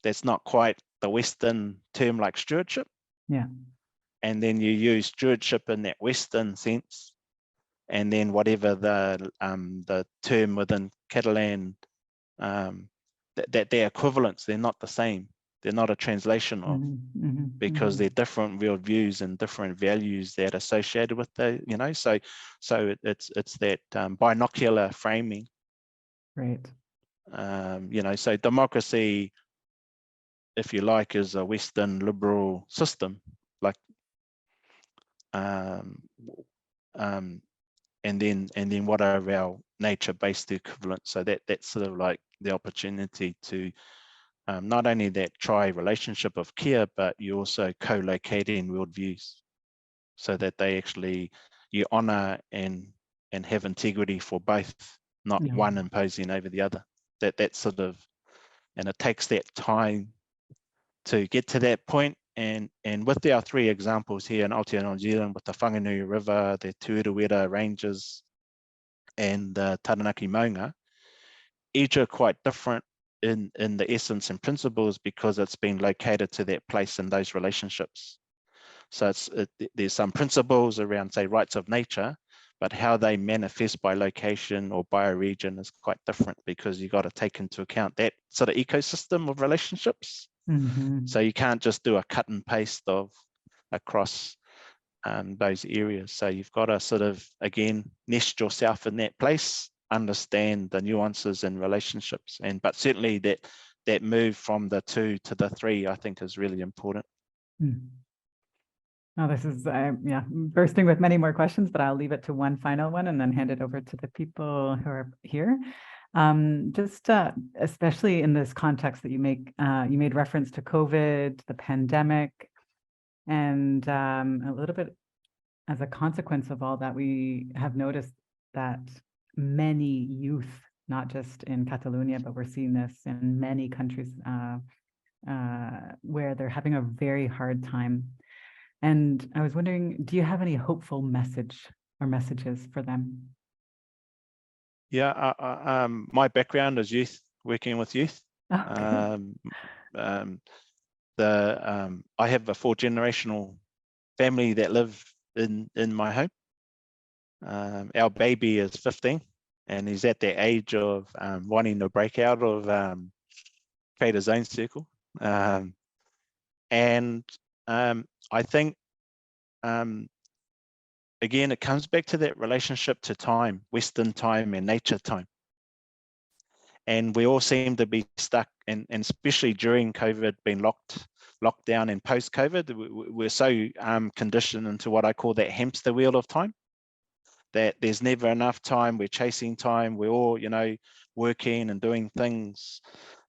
that's not quite the Western term like stewardship. Yeah. And then you use stewardship in that Western sense. And then whatever the term within Catalan, that they're equivalents, they're not the same. They're not a translation of, because they're different real views and different values that are associated with the, you know, so it's that binocular framing. Right. You know, so democracy, if you like, is a Western liberal system, like, and then what are our nature-based equivalents? So that's sort of like the opportunity to not only that tri-relationship of care, but you also co-locating worldviews, so that they actually, you honor and have integrity for both, not one imposing over the other. That sort of, and it takes that time to get to that point. And with our three examples here in Aotearoa, New Zealand, with the Wanganui River, the Te Urewera ranges, and the Taranaki Maunga, each are quite different in the essence and principles, because it's been located to that place in those relationships. So there's some principles around, say, rights of nature, but how they manifest by location or by a region is quite different, because you've got to take into account that sort of ecosystem of relationships. So you can't just do a cut and paste of across those areas. So you've got to sort of, again, nest yourself in that place, understand the nuances and relationships, but certainly that move from the 2 to the 3, I think, is really important. Oh, this is bursting with many more questions, but I'll leave it to one final one and then hand it over to the people who are here. Just especially in this context that you made reference to COVID, the pandemic, and a little bit as a consequence of all that, we have noticed that many youth, not just in Catalonia, but we're seeing this in many countries where they're having a very hard time. And I was wondering, do you have any hopeful message or messages for them? Yeah, my background is youth, working with youth. Okay. I have a 4-generational family that live in my home. Our baby is 15, and he's at the age of wanting to break out of create his own circle. I think again, it comes back to that relationship to time, Western time and nature time. And we all seem to be stuck, and especially during COVID, being locked down, and post-COVID, we're so conditioned into what I call that hamster wheel of time, that there's never enough time. We're chasing time. We're all, working and doing things.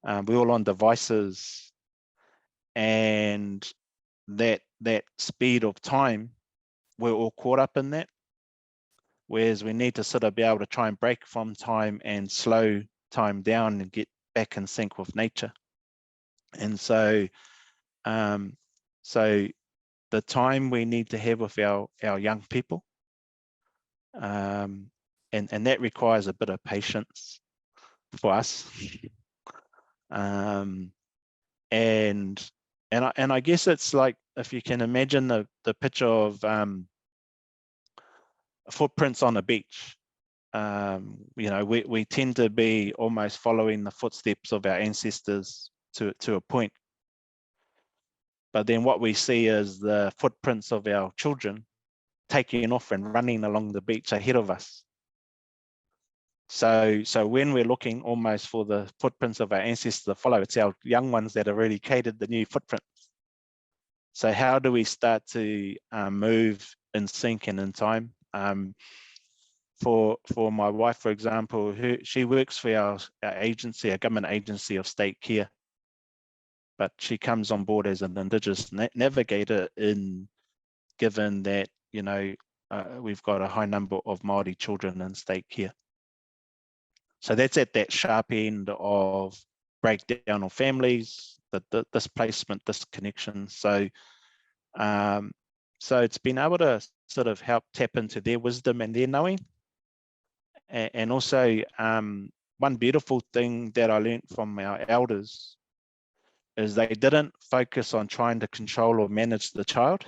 We're all on devices, and that speed of time, we're all caught up in that. Whereas we need to sort of be able to try and break from time and slow time down and get back in sync with nature. And so, so the time we need to have with our young people, and that requires a bit of patience for us. And I guess it's like, if you can imagine the picture of footprints on a beach. We tend to be almost following the footsteps of our ancestors to a point. But then what we see is the footprints of our children taking off and running along the beach ahead of us. So when we're looking almost for the footprints of our ancestors to follow, it's our young ones that have already created the new footprints. So how do we start to move in sync and in time? For my wife, for example, she works for our agency, a government agency of state care, but she comes on board as an Indigenous navigator, given that we've got a high number of Māori children in state care. So that's at that sharp end of breakdown of families, the displacement, disconnection. So it's been able to sort of help tap into their wisdom and their knowing. And also, one beautiful thing that I learned from our elders is they didn't focus on trying to control or manage the child.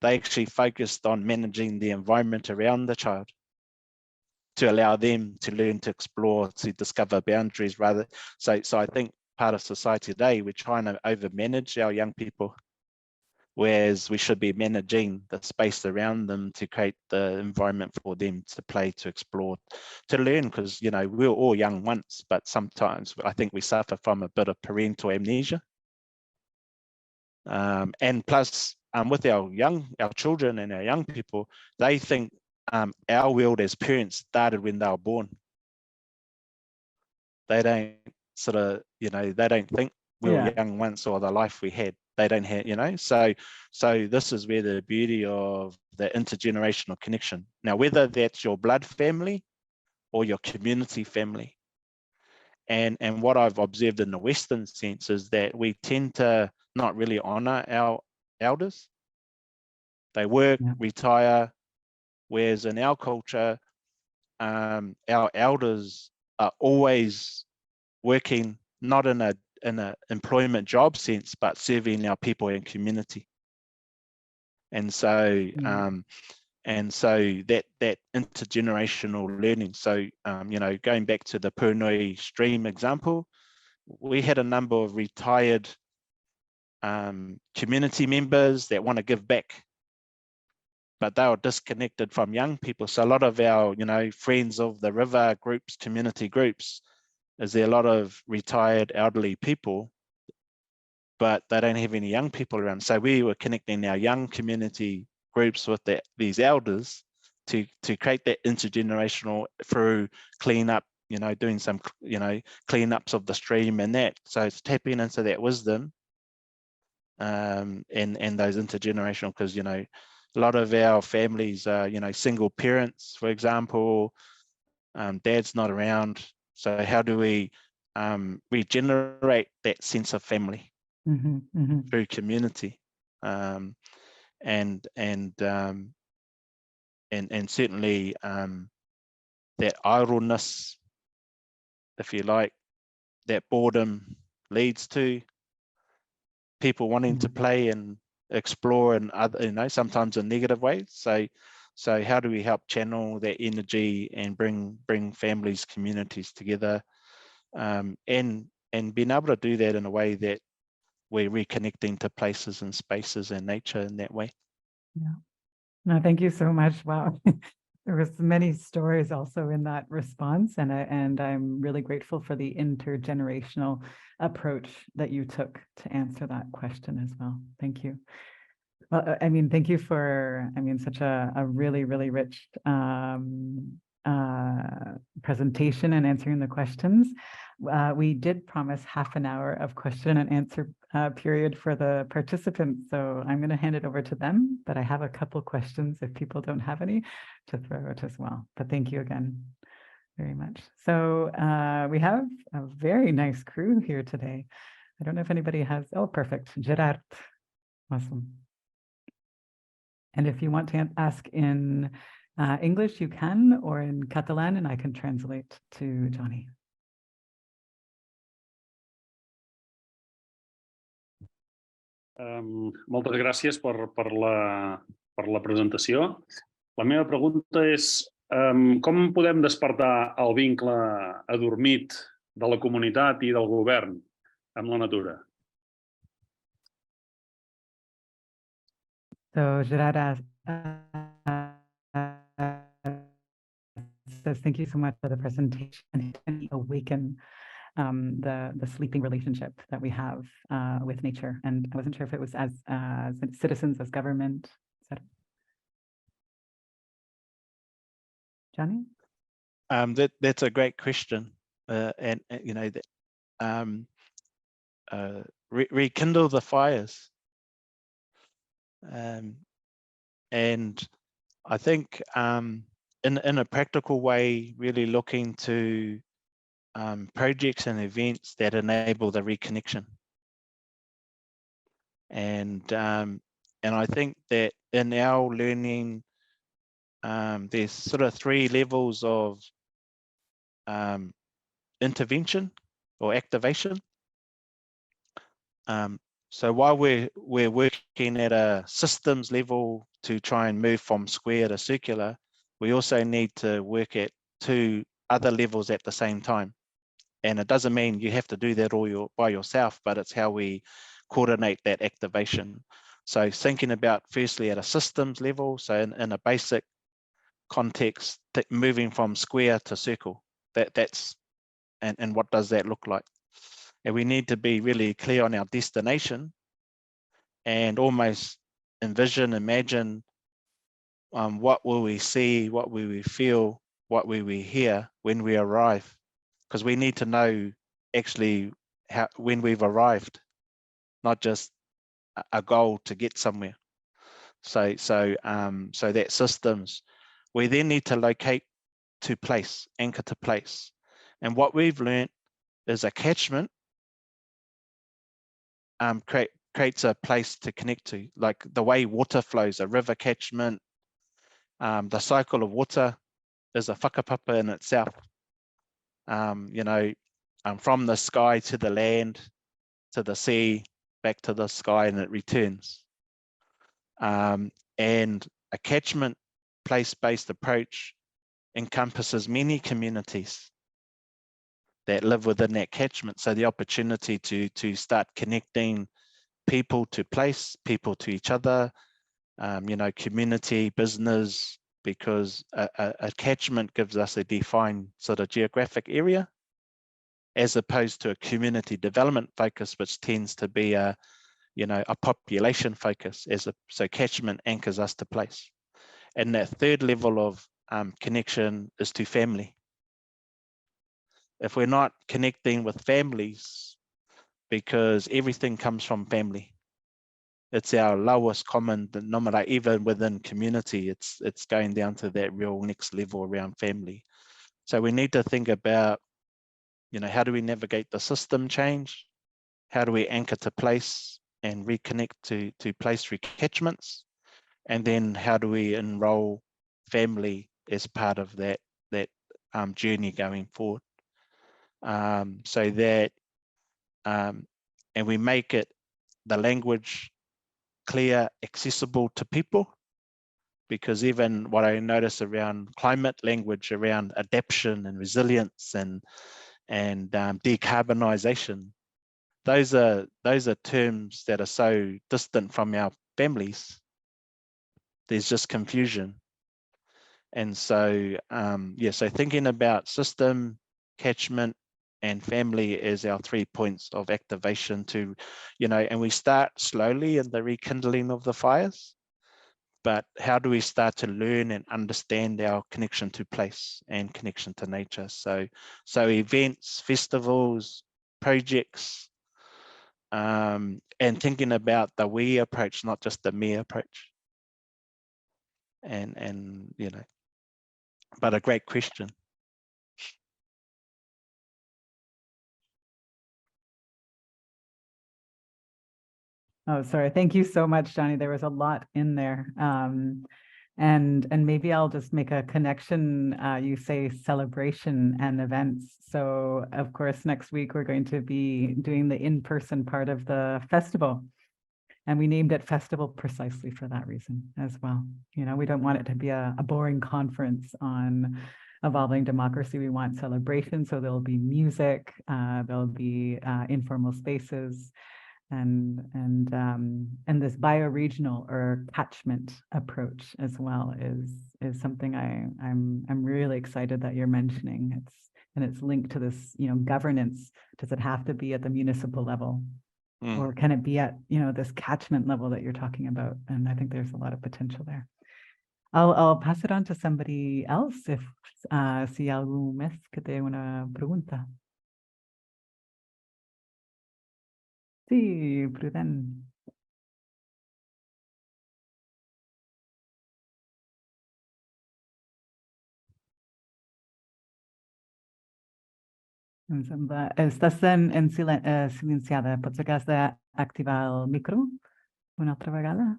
They actually focused on managing the environment around the child to allow them to learn, to explore, to discover boundaries rather. So I think part of society today, we're trying to over-manage our young people, whereas we should be managing the space around them to create the environment for them to play, to explore, to learn, because we're all young once, but sometimes I think we suffer from a bit of parental amnesia. And plus, with our children and our young people, they think our world as parents started when they were born. They don't sort of, they don't think we were young once, or the life we had. They don't have, so this is where the beauty of the intergenerational connection. Now, whether that's your blood family or your community family, and what I've observed in the Western sense is that we tend to not really honor our elders. They work, retire, whereas in our culture, our elders are always working, not in a employment job sense, but serving our people and community. And so that intergenerational learning. So going back to the Purnui stream example, we had a number of retired community members that want to give back, but they were disconnected from young people. So a lot of our friends of the river groups, community groups, is there a lot of retired elderly people, but they don't have any young people around. So we were connecting our young community groups with these elders to create that intergenerational through cleanup, doing some cleanups of the stream and that. So it's tapping into that wisdom and those intergenerational, because a lot of our families are single parents, for example. Dad's not around. So how do we regenerate that sense of family through community, and certainly that idleness, if you like, that boredom leads to people wanting to play and explore in other, sometimes in negative ways. So how do we help channel that energy and bring families, communities together, and being able to do that in a way that we're reconnecting to places and spaces and nature in that way. Yeah. No, thank you so much. Wow. There was many stories also in that response, and I'm really grateful for the intergenerational approach that you took to answer that question as well. Thank you. Well, I mean, thank you for, such a really, really rich presentation and answering the questions. We did promise half an hour of question and answer period for the participants, so I'm going to hand it over to them, but I have a couple questions if people don't have any to throw out as well. But thank you again very much. So we have a very nice crew here today. I don't know if anybody has, oh, perfect, Gerard, awesome. And if you want to ask in English, you can, or in Catalan, and I can translate to Johnny. Moltes gràcies per la presentació. La meva pregunta és com podem despertar el vincle adormit de la comunitat i del govern amb la natura? So Gerard says, thank you so much for the presentation, and awaken the sleeping relationship that we have with nature. And I wasn't sure if it was as citizens, as government, etc. Johnny? That's a great question, and rekindle the fires. And I think in a practical way, really looking to projects and events that enable the reconnection. And I think that in our learning, there's sort of 3 levels of intervention or activation. So while we're working at a systems level to try and move from square to circular, we also need to work at 2 other levels at the same time. And it doesn't mean you have to do that all by yourself, but it's how we coordinate that activation. So thinking about firstly at a systems level, so in a basic context, moving from square to circle, that's and what does that look like? And we need to be really clear on our destination and almost imagine what will we see, what will we feel, what will we hear when we arrive, because we need to know actually when we've arrived, not just a goal to get somewhere. So that systems, we then need to locate to place, anchor to place. And what we've learned is a catchment creates a place to connect to, like the way water flows, a river catchment. The cycle of water is a whakapapa in itself. From the sky to the land, to the sea, back to the sky, and it returns. And a catchment place-based approach encompasses many communities that live within that catchment. So the opportunity to start connecting people to place, people to each other, community, business, because a catchment gives us a defined sort of geographic area, as opposed to a community development focus, which tends to be a population focus. So catchment anchors us to place. And that 3rd level of connection is to family. If we're not connecting with families, because everything comes from family, it's our lowest common denominator. Even within community, it's going down to that real next level around family. So we need to think about how do we navigate the system change? How do we anchor to place and reconnect to place recatchments? And then how do we enroll family as part of that journey going forward? So that, and we make it, the language, clear, accessible to people, because even what I notice around climate language, around adaptation and resilience and decarbonisation, those are terms that are so distant from our families. There's just confusion. And so, so thinking about system, catchment, and family as our 3 points of activation to, and we start slowly in the rekindling of the fires, but how do we start to learn and understand our connection to place and connection to nature? So events, festivals, projects, and thinking about the we approach, not just the me approach. And but a great question. Oh, sorry. Thank you so much, Johnny. There was a lot in there. And maybe I'll just make a connection. You say celebration and events. So of course, next week, we're going to be doing the in-person part of the festival. And we named it festival precisely for that reason as well. We don't want it to be a boring conference on evolving democracy. We want celebration. So there'll be music, there'll be informal spaces, and this bioregional or catchment approach as well is something I'm really excited that you're mentioning. It's linked to this, governance. Does it have to be at the municipal level? Or can it be at, this catchment level that you're talking about? And I think there's a lot of potential there. I'll pass it on to somebody else if si algú més que té una pregunta. Sí, Prudent. Estàs silenciada. Potser que has d'activar el micro una altra vegada.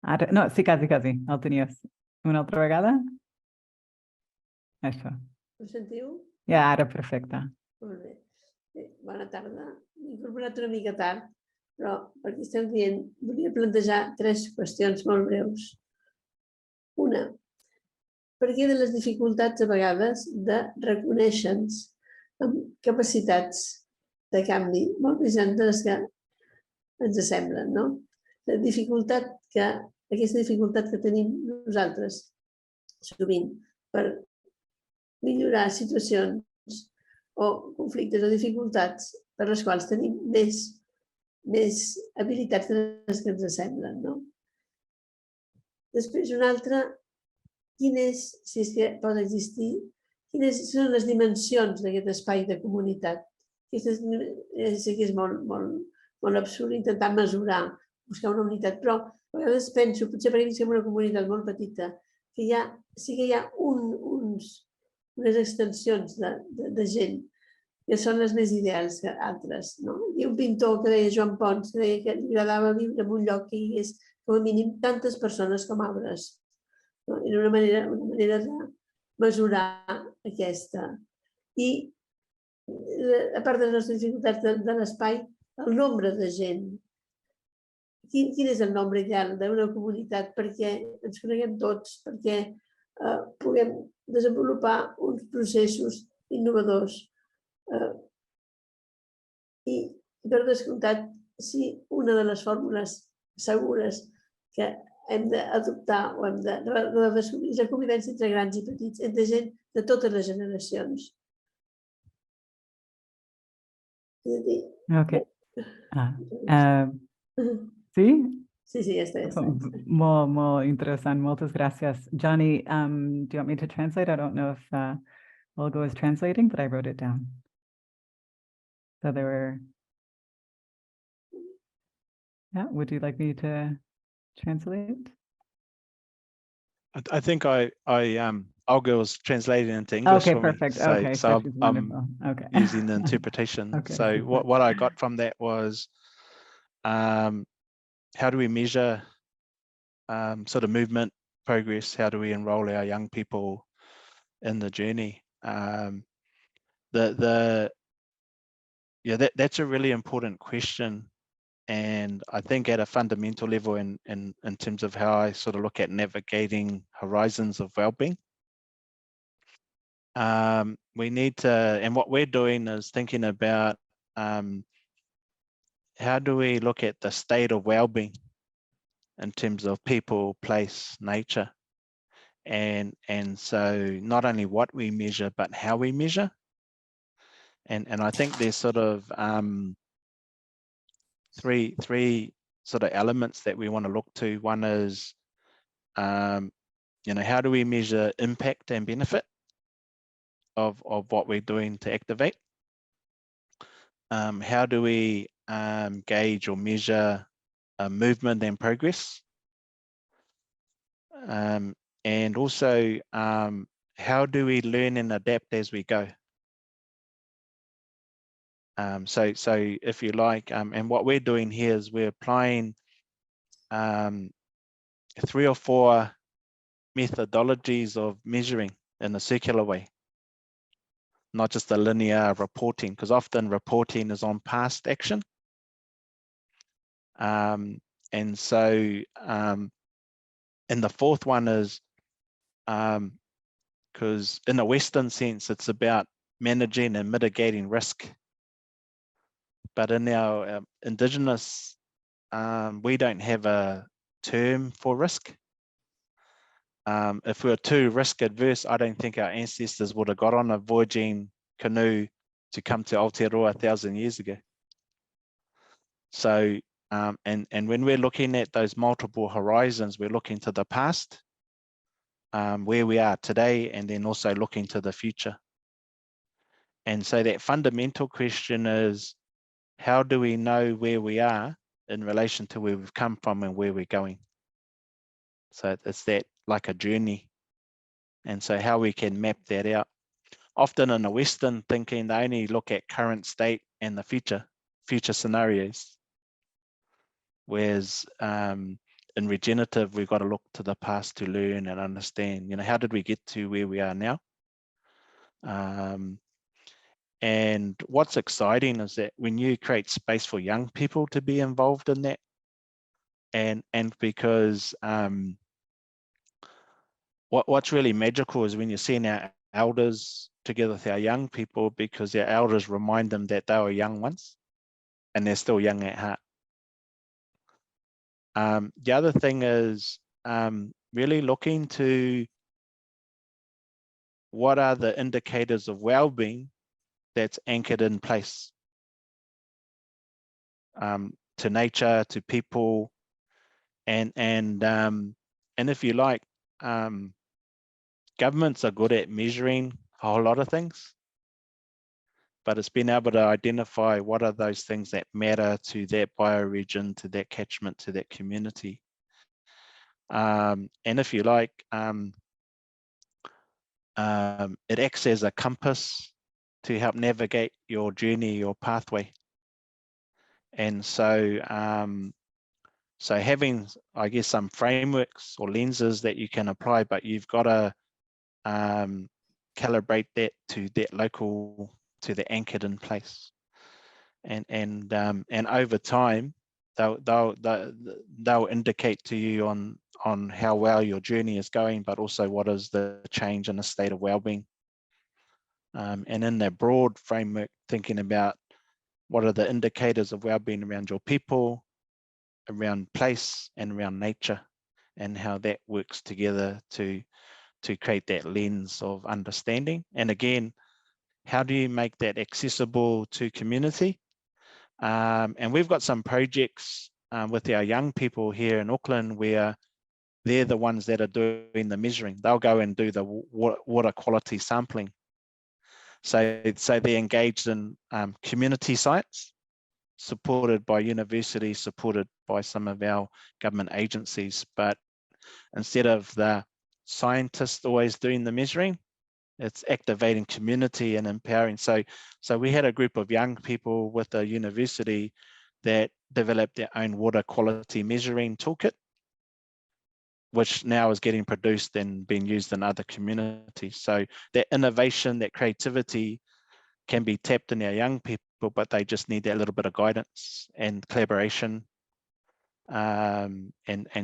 Ara, no, sí, quasi. El tenies. Una altra vegada? Això. Em sentiu? Ja, ara, perfecte. Molt bé. Bona tarda. M'he incorporat una mica tard, però perquè esteu dient, volia plantejar 3 qüestions molt breus. Una, per què de les dificultats a vegades de reconèixer-nos amb capacitats de canvi molt més grans de les que ens semblen, no? Aquesta dificultat que tenim nosaltres sovint per millorar situacions o conflictes o dificultats per les quals tenim més habilitats de les que ens semblen, no? Després, una altra, si és que pot existir, quines són les dimensions d'aquest espai de comunitat? Sé que és molt absurd intentar mesurar, buscar una unitat, però a vegades penso, potser perquè visquem una comunitat molt petita, que sí que hi ha unes extensions de gent que són les més ideals que altres. Hi ha un pintor que deia, Joan Pons, que deia que li agradava viure en un lloc que hi hagués com a mínim tantes persones com arbres. Era una manera de mesurar aquesta. I a part de les nostres dificultats de l'espai, el nombre de gent. Quin és el nombre ideal d'una comunitat perquè ens coneguem tots, perquè puguem desenvolupar uns processos innovadors. I, per descomptat, si una de les fórmules segures que hem d'adoptar o hem de redescobrir és la convivència entre grans i petits, entre gent de totes les generacions. Ok. Sí? Sí, ja està. Molt interessant. Moltes gràcies. Johnny, do you want me to translate? I don't know if Olga was translating, but I wrote it down. So there were Yeah, would you like me to translate? I think Olga was translating into English Okay, for me. perfect. So, Okay, so she's I'm wonderful. Okay. using the interpretation. Okay, So super. what I got from that was, how do we measure sort of movement progress? How do we enroll our young people in the journey? That's a really important question. And I think at a fundamental level, in terms of how I sort of look at navigating horizons of well-being, we need to, and what we're doing is thinking about how do we look at the state of well-being in terms of people, place, nature, and so not only what we measure, but how we measure. And I think there's sort of three sort of elements that we want to look to. One is, how do we measure impact and benefit of what we're doing to activate? How do we gauge or measure movement and progress? And also, how do we learn and adapt as we go? So if you like, and what we're doing here is we're applying 3 or 4 methodologies of measuring in a circular way, not just a linear reporting, because often reporting is on past action. And so, and the fourth one is, because in a Western sense, it's about managing and mitigating risk. But in our Indigenous, we don't have a term for risk. If we were too risk adverse, I don't think our ancestors would have got on a voyaging canoe to come to Aotearoa 1,000 years ago. So, and when we're looking at those multiple horizons, we're looking to the past, where we are today, and then also looking to the future. And so that fundamental question is, how do we know where we are in relation to where we've come from and where we're going? So it's that like a journey. And so how we can map that out. Often in the Western thinking, they only look at current state and the future scenarios. Whereas in regenerative, we've got to look to the past to learn and understand, how did we get to where we are now? And what's exciting is that when you create space for young people to be involved in that, and because what's really magical is when you're seeing our elders together with our young people, because our elders remind them that they were young once and they're still young at heart. The other thing is really looking to what are the indicators of well-being that's anchored in place, to nature, to people, and if you like, governments are good at measuring a whole lot of things, but it's been able to identify what are those things that matter to that bioregion, to that catchment, to that community. And if you like, it acts as a compass to help navigate your journey, your pathway. And so, so having, I guess, some frameworks or lenses that you can apply, but you've got to calibrate that to that local, to the anchored in place. And over time, they'll indicate to you on how well your journey is going, but also what is the change in the state of well-being. And in that broad framework, thinking about what are the indicators of well-being around your people, around place, and around nature, and how that works together to create that lens of understanding. And again, how do you make that accessible to community? And we've got some projects with our young people here in Auckland where they're the ones that are doing the measuring. They'll go and do the water quality sampling. So they're engaged in community science, supported by universities, supported by some of our government agencies, but instead of the scientists always doing the measuring, it's activating community and empowering. So we had a group of young people with a university that developed their own water quality measuring toolkit, which now is getting produced and being used in other communities. So that innovation, that creativity can be tapped in our young people, but they just need that little bit of guidance and collaboration. And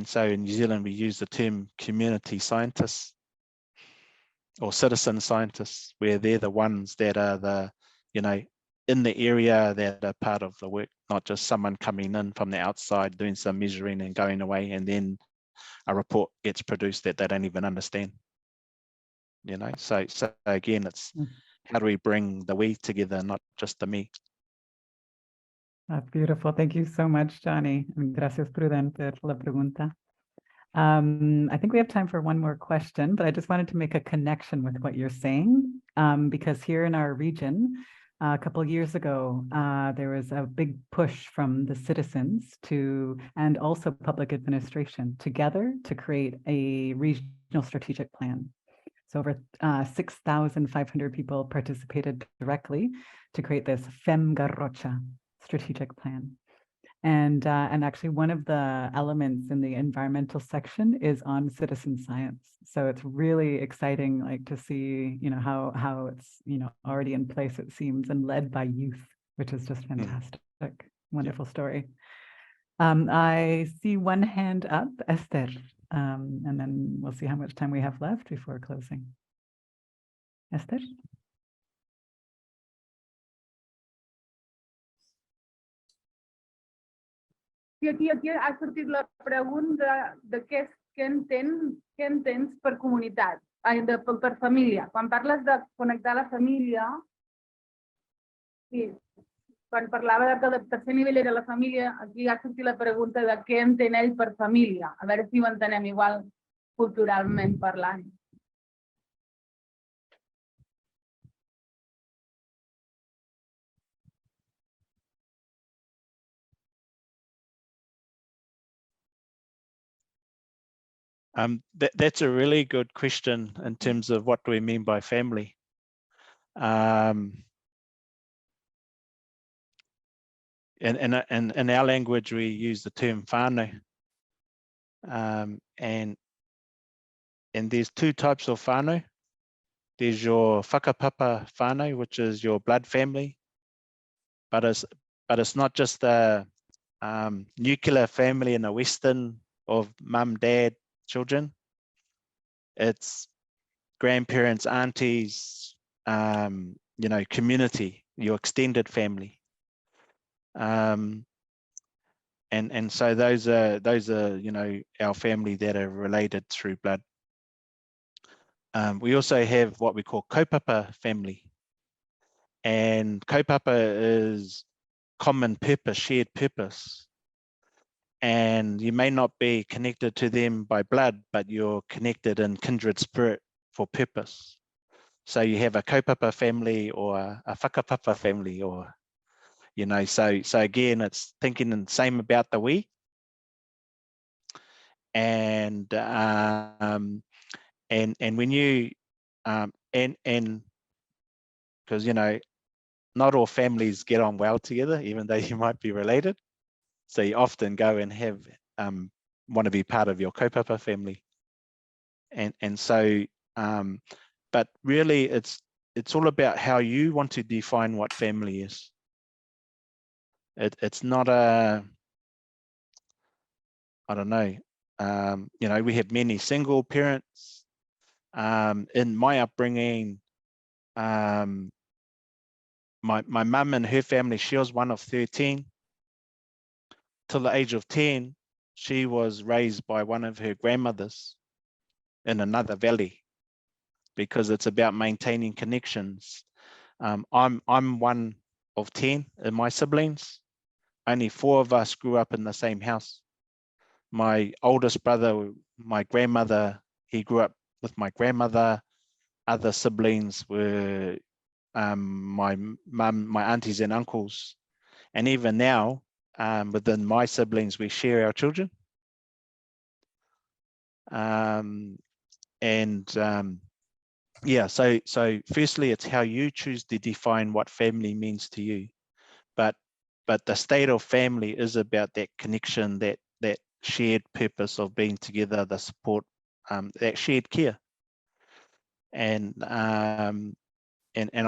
so in New Zealand, we use the term community scientists or citizen scientists, where they're the ones that are the, in the area that are part of the work, not just someone coming in from the outside doing some measuring and going away, and then a report gets produced that they don't even understand. So again, it's how do we bring the we together, not just the me. That's beautiful. Thank you so much, Johnny. Gracias, Pruden, por la pregunta. I think we have time for one more question, but I just wanted to make a connection with what you're saying, because here in our region, a couple of years ago, there was a big push from the citizens and also public administration together to create a regional strategic plan. So over 6,500 people participated directly to create this Fem Garrocha strategic plan. And actually one of the elements in the environmental section is on citizen science. So it's really exciting, like, to see, how it's, already in place, it seems, and led by youth, which is just fantastic. Wonderful story. I see one hand up, Esther, and then we'll see how much time we have left before closing. Esther? I aquí ha sortit la pregunta de què entens per comunitat, per família. Quan parles de connectar la família, sí, quan parlava que el tercer nivell era la família, aquí ha sortit la pregunta de què entén ell per família. A veure si ho entenem igual culturalment parlant. That's a really good question in terms of what do we mean by family. In our language, we use the term whānau. And there's two types of whānau. There's your whakapapa whānau, which is your blood family, but it's not just the nuclear family in the Western of mum, dad, children. It's grandparents, aunties, community, your extended family. And so those are our family that are related through blood. We also have what we call kaupapa family, and kaupapa is common purpose, shared purpose. And you may not be connected to them by blood, but you're connected in kindred spirit for purpose. So you have a kaupapa family or a whakapapa family, or so again, it's thinking the same about the we. And when you and because not all families get on well together, even though you might be related. So you often go and want to be part of your kaupapa family. And so but really it's all about how you want to define what family is. It's not I don't know, we have many single parents. In my upbringing, my mum and her family, she was one of 13. Till the age of 10, she was raised by one of her grandmothers in another valley, because it's about maintaining connections. I'm one of 10 in my siblings. Only 4 of us grew up in the same house. My oldest brother, my grandmother, he grew up with my grandmother. Other siblings were my mum, my aunties and uncles. And even now, within my siblings, we share our children. Yeah, so firstly, it's how you choose to define what family means to you. But the state of family is about that connection, that shared purpose of being together, the support, that shared care. And I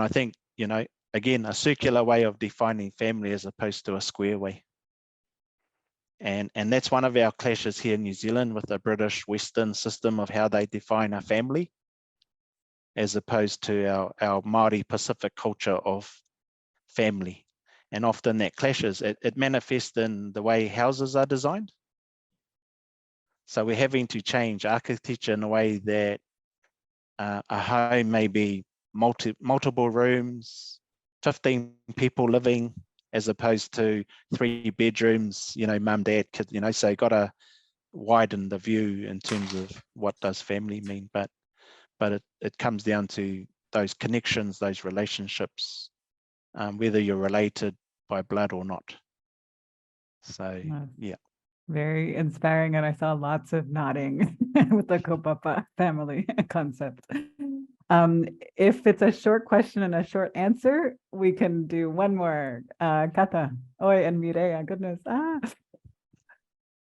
think, you know, again, a circular way of defining family as opposed to a square way. And that's one of our clashes here in New Zealand with the British Western system of how they define a family, as opposed to our Māori Pacific culture of family. And often that clashes. It manifests in the way houses are designed. So we're having to change architecture in a way that a home may be multiple rooms, 15 people living, as opposed to 3 bedrooms, you know, mum, dad, kids, you know, so you got to widen the view in terms of what does family mean. But it comes down to those connections, those relationships, whether you're related by blood or not. So, yeah. Very inspiring, and I saw lots of nodding with the kaupapa family concept. If it's a short question and a short answer, we can do one more. Kata, Oi, and Mireia, goodness.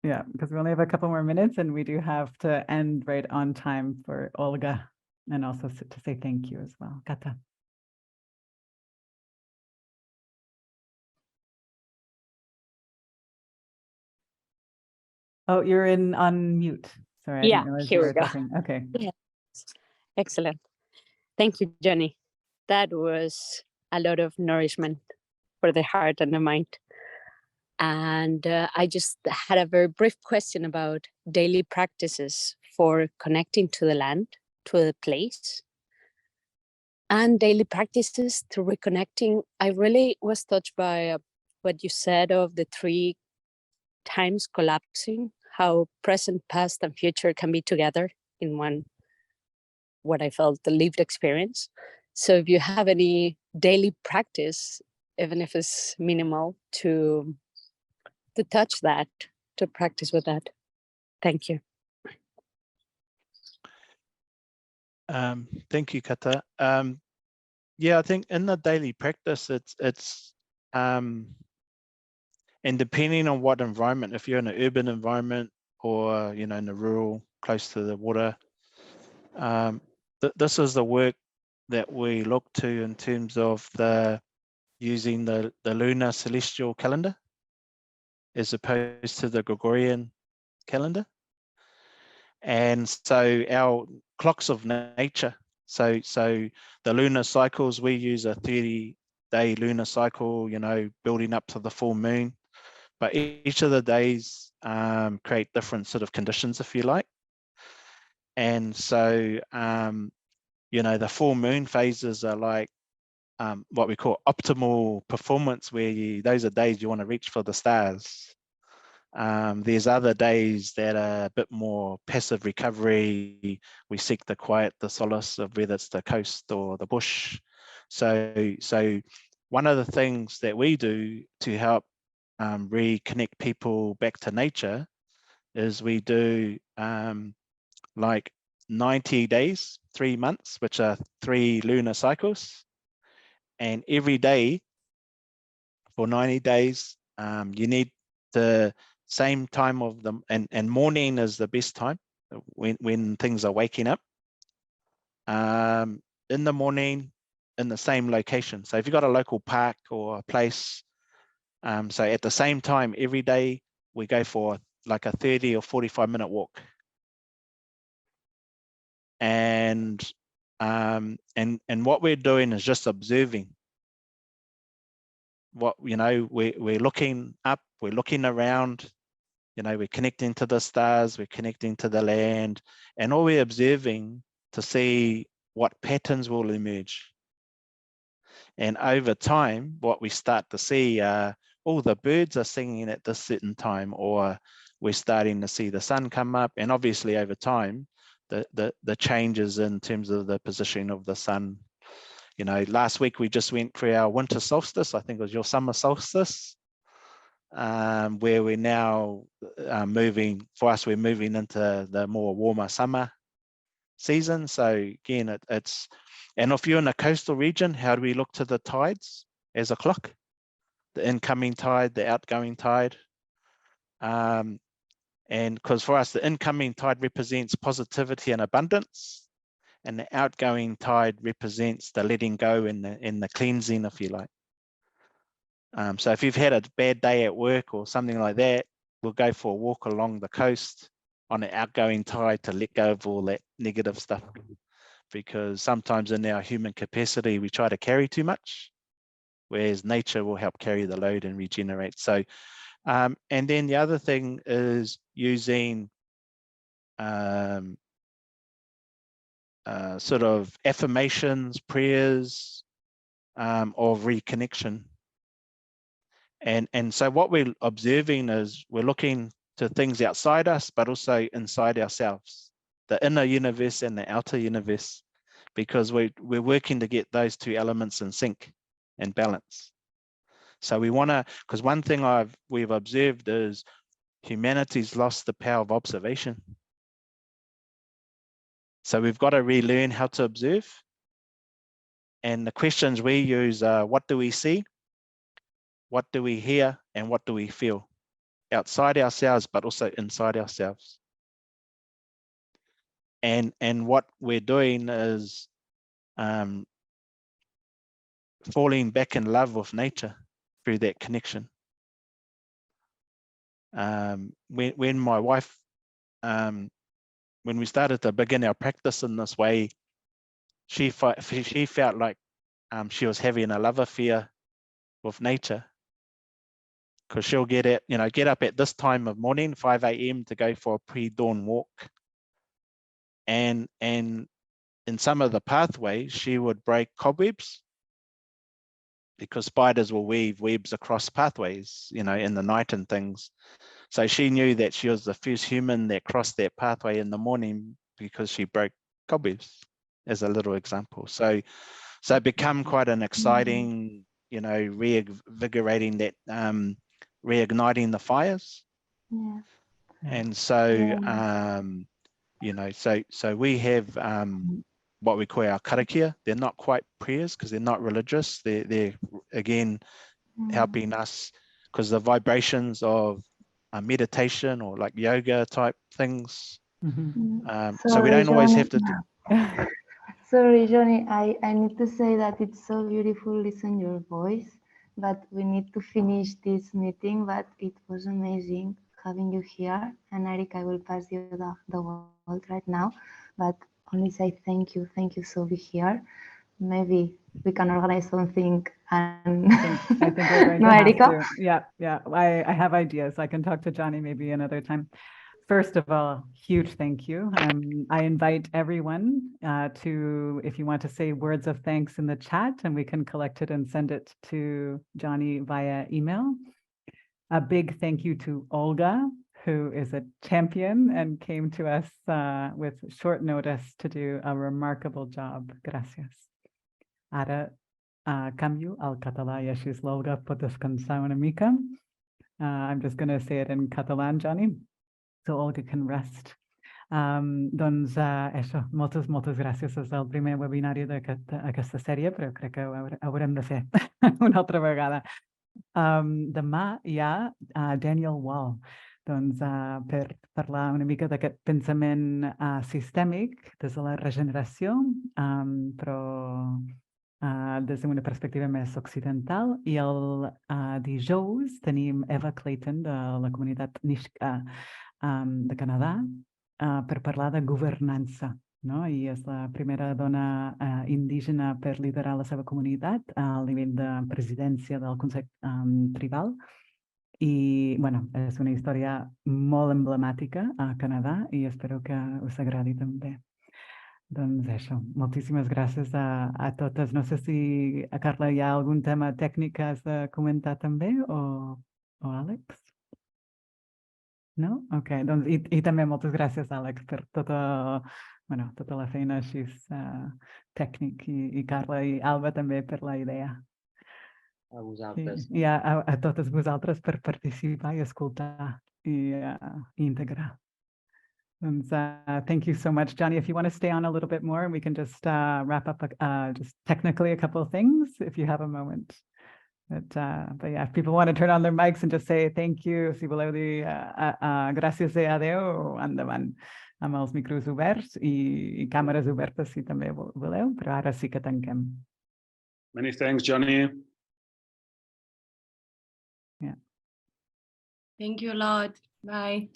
Yeah, because we only have a couple more minutes, and we do have to end right on time for Olga, and also to say thank you as well. Kata. Oh, you're on mute. Sorry, I didn't realize you were talking. Okay. Yeah. Excellent. Thank you, Johnny. That was a lot of nourishment for the heart and the mind. And I just had a very brief question about daily practices for connecting to the land, to the place, and daily practices to reconnecting. I really was touched by what you said of the 3 times collapsing, how present, past, and future can be together in one, what I felt the lived experience. So if you have any daily practice, even if it's minimal, to touch that, to practice with that. Thank you. Thank you, Kata. Yeah, I think in the daily practice, it's and depending on what environment, if you're in an urban environment or, you know, in the rural, close to the water, this is the work that we look to in terms of using the lunar celestial calendar as opposed to the Gregorian calendar. And so our clocks of nature, so the lunar cycles, we use a 30-day lunar cycle, you know, building up to the full moon. But each of the days create different sort of conditions, if you like. And so, you know, the full moon phases are like what we call optimal performance, where those are days you want to reach for the stars. There's other days that are a bit more passive recovery. We seek the quiet, the solace of whether it's the coast or the bush. So one of the things that we do to help reconnect people back to nature is we do like 90 days, 3 months, which are 3 lunar cycles. And every day for 90 days, you need the same time of them, and morning is the best time when things are waking up. In the morning, in the same location. So if you've got a local park or a place, so at the same time every day we go for like a 30 or 45-minute walk. And what we're doing is just observing. What, you know, we're looking up, we're looking around, you know, we're connecting to the stars, we're connecting to the land, and all we're observing to see what patterns will emerge. And over time, what we start to see are, oh, the birds are singing at this certain time, or we're starting to see the sun come up. And obviously over time, the changes in terms of the positioning of the sun. You know, last week we just went for our winter solstice. I think it was your summer solstice, where we're now moving, for us, we're moving into the more warmer summer season. So again, it's, and if you're in a coastal region, how do we look to the tides as a clock? The incoming tide, the outgoing tide. And because for us, the incoming tide represents positivity and abundance, and the outgoing tide represents the letting go and the cleansing, if you like. So if you've had a bad day at work or something like that, we'll go for a walk along the coast on the outgoing tide to let go of all that negative stuff. Because sometimes in our human capacity, we try to carry too much, whereas nature will help carry the load and regenerate. So, and then the other thing is using sort of affirmations, prayers of reconnection. And so what we're observing is we're looking to things outside us, but also inside ourselves, the inner universe and the outer universe, because we're working to get those two elements in sync and balance. So we want to, because one thing we've observed is humanity's lost the power of observation. So we've got to relearn how to observe. And the questions we use are, what do we see? What do we hear? And what do we feel? Outside ourselves, but also inside ourselves. And what we're doing is falling back in love with nature through that connection. When my wife, when we started to begin our practice in this way, she felt like she was having a love affair with nature, because she'll get up at this time of morning, 5 a.m. to go for a pre-dawn walk. And in some of the pathways, she would break cobwebs, because spiders will weave webs across pathways, in the night and things. So she knew that she was the first human that crossed that pathway in the morning because she broke cobwebs, as a little example. So it became quite an exciting, reinvigorating that, reigniting the fires. Yeah. And so, so we have what we call our karakia. They're not quite prayers because they're not religious. They're again helping us, because the vibrations of meditation or like yoga type things. So we don't always have to do. Sorry, Johnny, I need to say that it's so beautiful to listen your voice, but we need to finish this meeting. But it was amazing having you here. And Eric, I will pass you the word right now, but only say thank you so be here. Maybe we can organize something. And I think we're going to have to. Yeah. I have ideas. I can talk to Johnny maybe another time. First of all, huge thank you. I invite everyone to, if you want to say words of thanks in the chat, and we can collect it and send it to Johnny via email. A big thank you to Olga, who is a champion and came to us with short notice to do a remarkable job. Gracias. Ara canvio al català i així l'Olga pot descansar una mica. I'm just going to say it in Catalan, Johnny, so Olga can rest. Doncs això, moltes gràcies. És el primer webinari d'aquesta sèrie, però crec que ho haurem de fer una altra vegada. Demà hi ha Daniel Wall, doncs, per parlar una mica d'aquest pensament sistèmic des de la regeneració, però des d'una perspectiva més occidental. I el dijous tenim Eva Clayton de la comunitat Nisga'a de Canadà per parlar de governança, no? I és la primera dona indígena per liderar la seva comunitat al nivell de presidència del Consell Tribal. I, bueno, és una història molt emblemàtica a Canadà i espero que us agradi també. Doncs això, moltíssimes gràcies a totes. No sé si, Carla, hi ha algun tema tècnic que has de comentar també, o Àlex? No? Ok, doncs, i també moltes gràcies, Àlex, per tota bueno, tota la feina així tècnic i Carla i Alba també per la idea. A vosaltres. I a totes vosaltres per participar i escoltar i integrar. Thank you so much, Johnny. If you want to stay on a little bit more, we can just wrap up just technically a couple of things if you have a moment. But yeah, if people want to turn on their mics and just say thank you, si voleu dir gràcies i adeu, endavant amb els micros oberts i càmeres obertes si també voleu, però ara sí que tanquem. Many thanks, Johnny. Yeah. Thank you a lot. Bye.